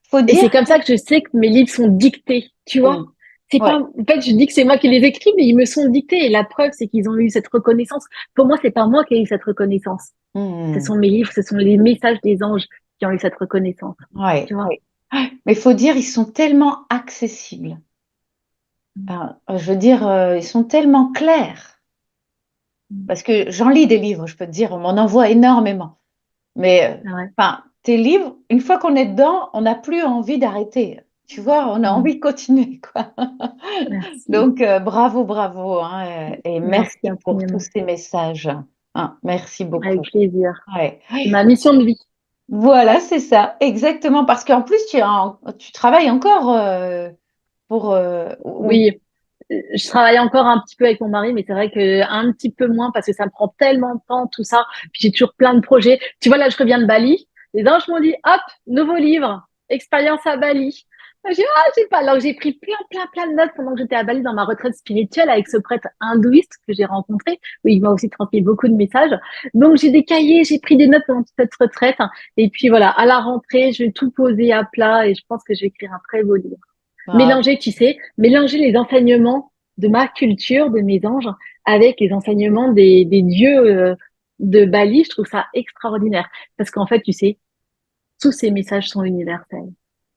Speaker 1: Faut
Speaker 2: Et
Speaker 1: dire
Speaker 2: c'est comme
Speaker 1: que
Speaker 2: ça que je sais que mes livres sont dictés. Tu vois?
Speaker 1: mm,
Speaker 2: C'est pas,
Speaker 1: ouais,
Speaker 2: en fait, je dis que c'est moi qui les écris, mais ils me sont dictés. Et la preuve, c'est qu'ils ont eu cette reconnaissance. Pour moi, c'est pas moi qui ai eu cette reconnaissance. Ce
Speaker 1: mm,
Speaker 2: sont mes livres, ce sont les messages des anges qui ont eu cette reconnaissance.
Speaker 1: ouais,
Speaker 2: Tu vois?
Speaker 1: ouais. Mais faut dire, ils sont tellement accessibles. Je veux dire, ils sont tellement clairs.
Speaker 2: Mm.
Speaker 1: Parce que j'en lis des livres, je peux te dire, on m'en envoie énormément. Mais
Speaker 2: Ouais.
Speaker 1: enfin, tes livres, une fois qu'on est dedans, on n'a plus envie d'arrêter. Tu vois, on a
Speaker 2: Mm.
Speaker 1: envie de continuer, quoi.
Speaker 2: Merci.
Speaker 1: Donc, bravo, bravo, hein, et
Speaker 2: Merci
Speaker 1: merci pour tous
Speaker 2: infiniment.
Speaker 1: ces messages, hein. Merci beaucoup.
Speaker 2: Avec plaisir.
Speaker 1: Ouais.
Speaker 2: C'est ma mission de vie.
Speaker 1: Voilà, c'est ça, exactement. Parce qu'en plus, tu travailles encore pour... oui,
Speaker 2: Oui, je travaille encore un petit peu avec mon mari, mais c'est vrai que un petit peu moins parce que ça me prend tellement de temps, tout ça. Puis j'ai toujours plein de projets. Tu vois, là, je reviens de Bali. Les anges m'ont dit, hop, nouveau livre, expérience à Bali. J'ai dit, ah, j'ai pas. Alors j'ai pris plein de notes pendant que j'étais à Bali dans ma retraite spirituelle avec ce prêtre hindouiste que j'ai rencontré, où il m'a aussi transmis beaucoup de messages. Donc j'ai des cahiers, j'ai pris des notes pendant toute cette retraite. Et puis voilà, à la rentrée, je vais tout poser à plat et je pense que je vais écrire un très beau livre.
Speaker 1: Ah,
Speaker 2: Mélanger, tu sais, mélanger les enseignements de ma culture, de mes anges, avec les enseignements des dieux de Bali, je trouve ça extraordinaire. Parce qu'en fait, tu sais, tous ces messages sont universels.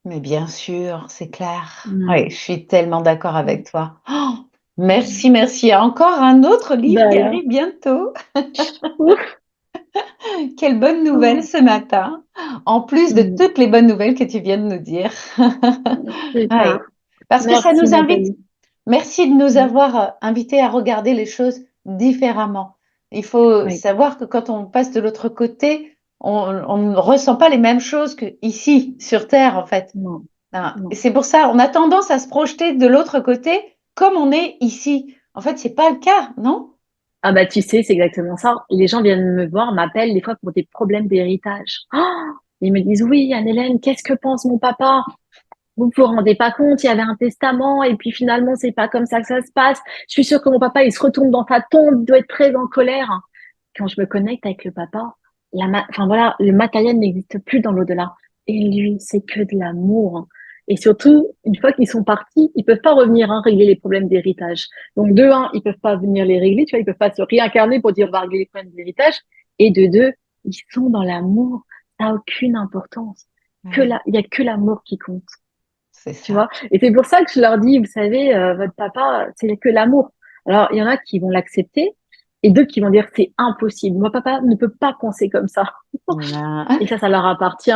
Speaker 1: mais bien sûr, c'est clair. Oui, je
Speaker 2: Mm.
Speaker 1: suis tellement d'accord avec toi. Oh, merci, merci. Il y a encore un autre livre qui
Speaker 2: D'ailleurs,
Speaker 1: arrive bientôt.
Speaker 2: ouf,
Speaker 1: Quelle bonne nouvelle
Speaker 2: ouf.
Speaker 1: ce matin, en plus de
Speaker 2: Mm.
Speaker 1: toutes les bonnes nouvelles que tu viens de nous dire.
Speaker 2: Super.
Speaker 1: Ouais. Parce que ça
Speaker 2: Merci
Speaker 1: nous invite.
Speaker 2: Nathalie.
Speaker 1: Merci de nous
Speaker 2: Mm.
Speaker 1: avoir invités à regarder les choses différemment. Il faut
Speaker 2: Oui,
Speaker 1: savoir que quand on passe de l'autre côté, on ne ressent pas les mêmes choses que ici, sur Terre, en fait.
Speaker 2: non,
Speaker 1: Hein. Et
Speaker 2: non.
Speaker 1: c'est pour ça, on a tendance à se projeter de l'autre côté comme on est ici. En fait, c'est pas le cas, non?
Speaker 2: Ah bah tu sais, c'est exactement ça. Les gens viennent me voir, m'appellent des fois pour des problèmes d'héritage. Oh, ils me disent, oui, Anne-Hélène, qu'est-ce que pense mon papa? Vous vous rendez pas compte, il y avait un testament et puis finalement, c'est pas comme ça que ça se passe. Je suis sûre que mon papa, il se retourne dans sa tombe, il doit être très en colère. Quand je me connecte avec le papa, enfin voilà, le matériel n'existe plus dans l'au-delà. Et lui, c'est que de l'amour. Et surtout, une fois qu'ils sont partis, ils peuvent pas revenir régler les problèmes d'héritage. Donc de un, ils peuvent pas venir les régler, tu vois, ils peuvent pas se réincarner pour dire on va régler les problèmes d'héritage. Et de deux, ils sont dans l'amour. Ça n'a aucune importance.
Speaker 1: Ouais,
Speaker 2: Il y a que l'amour qui compte.
Speaker 1: c'est
Speaker 2: Tu
Speaker 1: ça.
Speaker 2: vois? Et c'est pour ça que je leur dis, vous savez, votre papa, c'est que l'amour. Alors, il y en a qui vont l'accepter et d'autres qui vont dire, c'est impossible. Moi, papa ne peut pas penser comme ça. Et ça leur appartient,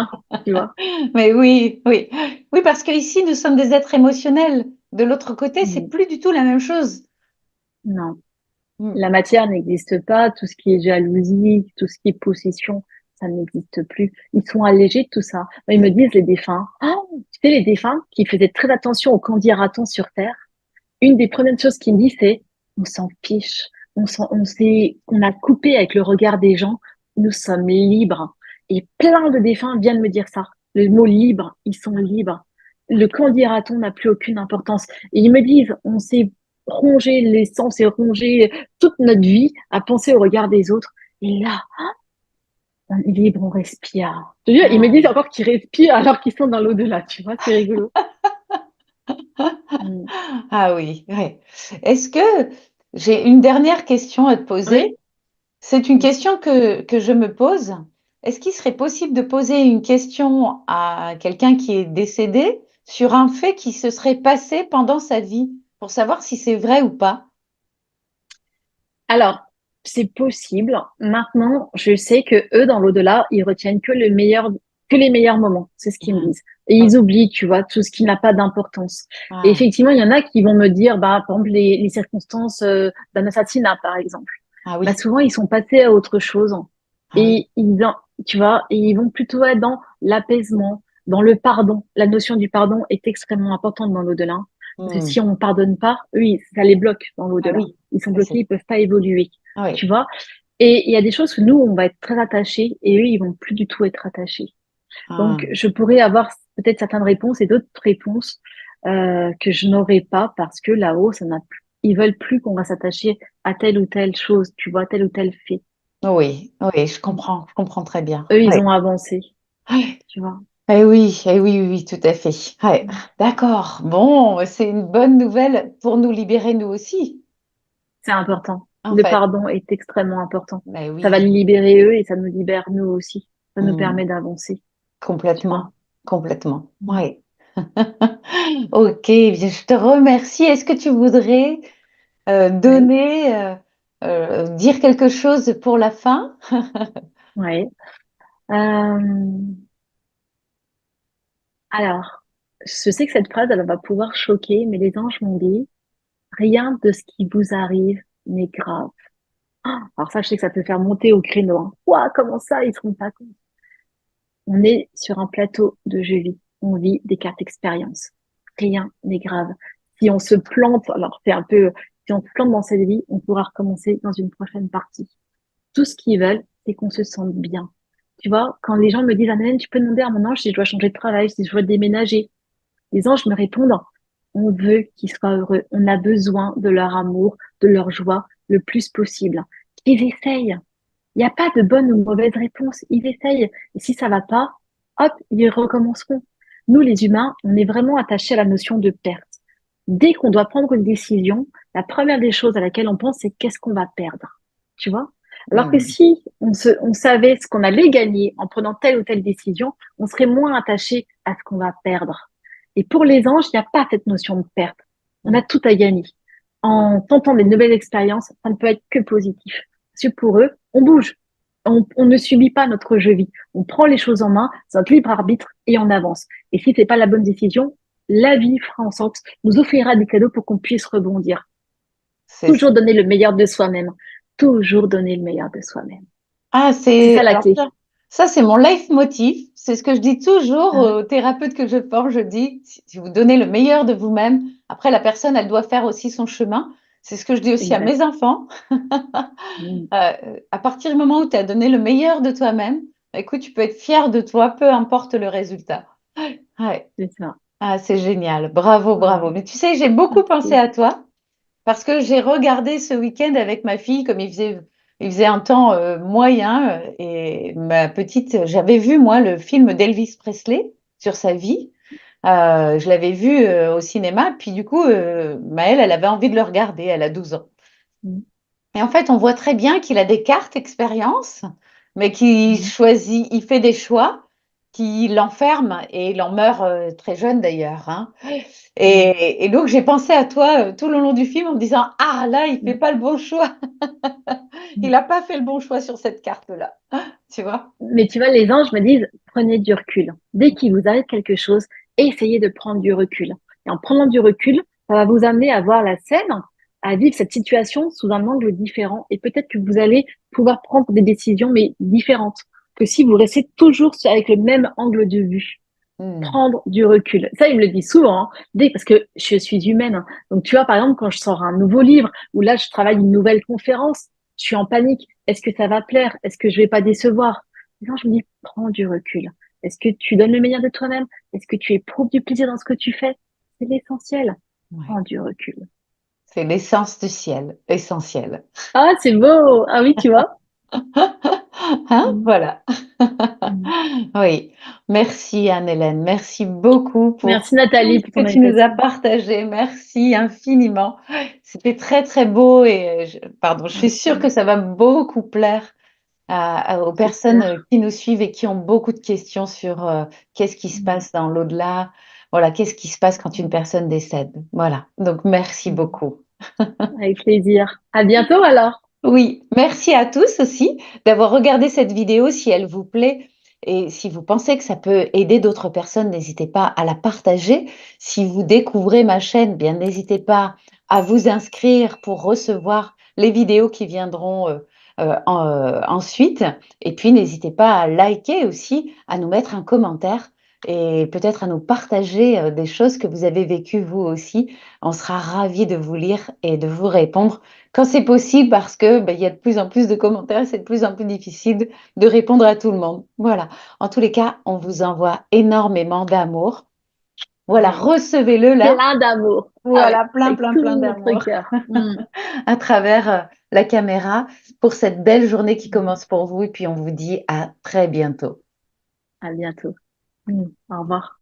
Speaker 2: tu vois?
Speaker 1: Mais oui, oui. Oui, parce qu'ici, nous sommes des êtres émotionnels. De l'autre côté, c'est
Speaker 2: Mm.
Speaker 1: plus du tout la même chose.
Speaker 2: Non.
Speaker 1: Mm.
Speaker 2: La matière n'existe pas. Tout ce qui est jalousie, tout ce qui est possession, ça n'existe plus. Ils sont allégés de tout ça. Ils me disent, les défunts, oh, tu sais, les défunts qui faisaient très attention au qu'en dira-t-on sur Terre, une des premières choses qu'il me dit, c'est on s'en fiche, on a coupé avec le regard des gens, nous sommes libres. Et plein de défunts viennent me dire ça. Le mot libre, ils sont libres. Le qu'en dira-t-on n'a plus aucune importance. Et ils me disent, on s'est rongé l'essence et rongé toute notre vie à penser au regard des autres. Et là, on est libre, on respire. Je veux dire, ils me disent
Speaker 1: Ah.
Speaker 2: encore qu'ils respirent alors qu'ils sont dans l'au-delà, tu vois, c'est rigolo. Mm.
Speaker 1: Ah oui, ouais. Est-ce que j'ai une dernière question à te poser?
Speaker 2: Oui,
Speaker 1: C'est une question que je me pose. Est-ce qu'il serait possible de poser une question à quelqu'un qui est décédé sur un fait qui se serait passé pendant sa vie pour savoir si c'est vrai ou pas?
Speaker 2: alors, c'est possible. Maintenant, je sais que eux, dans l'au-delà, ils retiennent que les meilleurs moments. C'est ce qu'ils me
Speaker 1: Ah,
Speaker 2: disent. Et
Speaker 1: ok.
Speaker 2: ils oublient, tu vois, tout ce qui n'a pas d'importance. Et
Speaker 1: Ah,
Speaker 2: effectivement, il y en a qui vont me dire, bah, par exemple, les circonstances d'un assassinat, par exemple.
Speaker 1: ah
Speaker 2: Bah,
Speaker 1: oui,
Speaker 2: souvent, ils sont passés à autre chose.
Speaker 1: ah oui.
Speaker 2: Et tu vois, et ils vont plutôt être dans l'apaisement, dans le pardon. La notion du pardon est extrêmement importante dans l'au-delà. Parce que
Speaker 1: Hmm.
Speaker 2: si on ne pardonne pas, eux, ça les bloque dans
Speaker 1: Ah
Speaker 2: l'au-delà.
Speaker 1: oui,
Speaker 2: Ils sont
Speaker 1: ça c'est.
Speaker 2: bloqués, ils peuvent pas évoluer.
Speaker 1: Ah oui.
Speaker 2: Tu vois? Et il y a des choses que nous, on va être très attachés et eux, ils vont plus du tout être attachés.
Speaker 1: Ah,
Speaker 2: Donc, je pourrais avoir peut-être certaines réponses et d'autres réponses que je n'aurai pas parce que là-haut, ça n'a plus. Ils veulent plus qu'on va s'attacher à telle ou telle chose, tu vois, tel ou tel fait.
Speaker 1: oui, oui, je comprends très bien.
Speaker 2: Eux, ils
Speaker 1: Oui.
Speaker 2: ont avancé,
Speaker 1: Ouais.
Speaker 2: tu vois.
Speaker 1: Eh oui, oui, oui, tout à fait. Ouais. D'accord. Bon, c'est une bonne nouvelle pour nous libérer nous aussi,
Speaker 2: C'est important.
Speaker 1: en
Speaker 2: Le
Speaker 1: fait.
Speaker 2: pardon est extrêmement important.
Speaker 1: Ben
Speaker 2: Ça va
Speaker 1: oui.
Speaker 2: les libérer eux et ça nous libère nous aussi. Ça nous
Speaker 1: Hmm.
Speaker 2: permet d'avancer, tu vois.
Speaker 1: Complètement, complètement. Oui. Ok, bien, je te remercie. Est-ce que tu voudrais
Speaker 2: Oui,
Speaker 1: dire quelque chose pour la fin?
Speaker 2: oui. Euh, alors, je sais que cette phrase, elle va pouvoir choquer, mais les anges m'ont dit, rien de ce qui vous arrive n'est grave. Alors ça, je sais que ça peut faire monter au créneau. Hein. Ouah, comment ça, ils se rendent pas compte. On est sur un plateau de jeu vie. On vit des cartes expérience. Rien n'est grave. Si on se plante, alors c'est un peu, si on se plante dans cette vie, on pourra recommencer dans une prochaine partie. Tout ce qu'ils veulent, c'est qu'on se sente bien. Tu vois, quand les gens me disent, Anne, tu peux demander à mon ange si je dois changer de travail, si je dois déménager. Les anges me répondent, on veut qu'ils soient heureux. On a besoin de leur amour, de leur joie le plus possible. Qu'ils essayent. Il n'y a pas de bonne ou mauvaise réponse. Ils essayent. Et si ça va pas, hop, ils recommenceront. Nous, les humains, on est vraiment attachés à la notion de perte. Dès qu'on doit prendre une décision, la première des choses à laquelle on pense, c'est qu'est-ce qu'on va perdre. Tu vois? Alors que
Speaker 1: Hmm.
Speaker 2: si on savait ce qu'on allait gagner en prenant telle ou telle décision, on serait moins attaché à ce qu'on va perdre. Et pour les anges, il n'y a pas cette notion de perte. On
Speaker 1: Hmm.
Speaker 2: a tout à gagner. En tentant des nouvelles expériences, ça ne peut être que positif. Parce que pour eux, on bouge. On ne subit pas notre jeu vie. On prend les choses en main, c'est notre libre arbitre et on avance. Et si c'est pas la bonne décision, la vie fera en sorte, nous offrira des cadeaux pour qu'on puisse rebondir.
Speaker 1: C'est ça.
Speaker 2: Toujours donner le meilleur de soi-même. Toujours donner le meilleur de soi-même.
Speaker 1: Ah,
Speaker 2: C'est ça
Speaker 1: c'est
Speaker 2: la
Speaker 1: alors
Speaker 2: clé.
Speaker 1: ça c'est mon leitmotiv. C'est ce que je dis toujours
Speaker 2: Hein.
Speaker 1: aux thérapeutes que je forme. Je dis, si vous donnez le meilleur de vous-même, après la personne, elle doit faire aussi son chemin. C'est ce que je dis aussi à
Speaker 2: Exact.
Speaker 1: mes enfants.
Speaker 2: Mm.
Speaker 1: À partir du moment où tu as donné le meilleur de toi-même, bah, écoute, tu peux être fier de toi, peu importe le résultat. Ouais.
Speaker 2: C'est ça.
Speaker 1: Ah, c'est génial. Bravo,
Speaker 2: Mm.
Speaker 1: bravo. Mais tu sais, j'ai beaucoup pensé
Speaker 2: Merci.
Speaker 1: à toi. Parce que j'ai regardé ce week-end avec ma fille, comme il faisait un temps moyen, et ma petite, j'avais vu moi le film d'Elvis Presley sur sa vie. Je l'avais vu au cinéma, puis du coup, Maëlle, elle avait envie de le regarder, elle a 12 ans.
Speaker 2: Mm.
Speaker 1: Et en fait, on voit très bien qu'il a des cartes expérience, mais qu'il
Speaker 2: Mm.
Speaker 1: choisit, il fait des choix qui l'enferment et il en meurt très jeune d'ailleurs, hein.
Speaker 2: Mm.
Speaker 1: Et donc, j'ai pensé à toi tout le long du film en me disant, ah là, il fait
Speaker 2: Mm.
Speaker 1: pas le bon choix. Il
Speaker 2: Mm.
Speaker 1: n'a pas fait le bon choix sur cette carte-là. Tu vois?
Speaker 2: Mais tu vois, les anges me disent, prenez du recul. Dès qu'il vous arrive quelque chose, essayez de prendre du recul. Et en prenant du recul, ça va vous amener à voir la scène, à vivre cette situation sous un angle différent. Et peut-être que vous allez pouvoir prendre des décisions, mais différentes, que si vous restez toujours avec le même angle de vue.
Speaker 1: Hmm.
Speaker 2: Prendre du recul. Ça, il me le dit souvent, hein, parce que je suis humaine, hein. Donc, tu vois, par exemple, quand je sors un nouveau livre ou là, je travaille une nouvelle conférence, je suis en panique. Est-ce que ça va plaire? Est-ce que je vais pas décevoir? Non, je me dis, prends du recul. Est-ce que tu donnes le meilleur de toi-même? Est-ce que tu éprouves du plaisir dans ce que tu fais? C'est l'essentiel.
Speaker 1: Ouais.
Speaker 2: Prends du recul.
Speaker 1: C'est l'essence du ciel, essentiel.
Speaker 2: Ah, c'est beau. Ah oui, tu vois.
Speaker 1: Hein?
Speaker 2: Mm.
Speaker 1: Voilà.
Speaker 2: Mm.
Speaker 1: Oui. Merci Anne-Hélène. Merci beaucoup pour
Speaker 2: Merci
Speaker 1: tout
Speaker 2: Nathalie
Speaker 1: ce
Speaker 2: pour ton
Speaker 1: que tu nous as
Speaker 2: invitation.
Speaker 1: partagé. Merci infiniment. C'était très, très beau et pardon, je suis sûre que
Speaker 2: Merci.
Speaker 1: ça va beaucoup plaire aux personnes
Speaker 2: J'espère.
Speaker 1: qui nous suivent et qui ont beaucoup de questions sur qu'est-ce qui se
Speaker 2: Mm.
Speaker 1: passe dans l'au-delà. Voilà, qu'est-ce qui se passe quand une
Speaker 2: Mm.
Speaker 1: personne décède. Voilà. Donc, merci
Speaker 2: Mm.
Speaker 1: beaucoup.
Speaker 2: Avec plaisir. À bientôt alors.
Speaker 1: Oui, merci à tous aussi d'avoir regardé cette vidéo si elle vous plaît et si vous pensez que ça peut aider d'autres personnes, n'hésitez pas à la partager. Si vous découvrez ma chaîne, bien n'hésitez pas à vous inscrire pour recevoir les vidéos qui viendront ensuite. Et puis n'hésitez pas à liker aussi, à nous mettre un commentaire et peut-être à nous partager des choses que vous avez vécues vous aussi. On sera ravis de vous lire et de vous répondre quand c'est possible, parce que il y a de plus en plus de commentaires, c'est de plus en plus difficile de répondre à tout le monde. Voilà. En tous les cas, on vous envoie énormément d'amour. Voilà,
Speaker 2: Ouais.
Speaker 1: recevez-le là.
Speaker 2: Plein d'amour. Ah ouais,
Speaker 1: Voilà, plein,
Speaker 2: avec
Speaker 1: plein,
Speaker 2: tout
Speaker 1: plein
Speaker 2: notre
Speaker 1: d'amour
Speaker 2: cœur. Mm.
Speaker 1: à travers la caméra pour cette belle journée qui
Speaker 2: Mm.
Speaker 1: commence pour vous. Et puis on vous dit à très bientôt.
Speaker 2: À bientôt. Mm. Au revoir.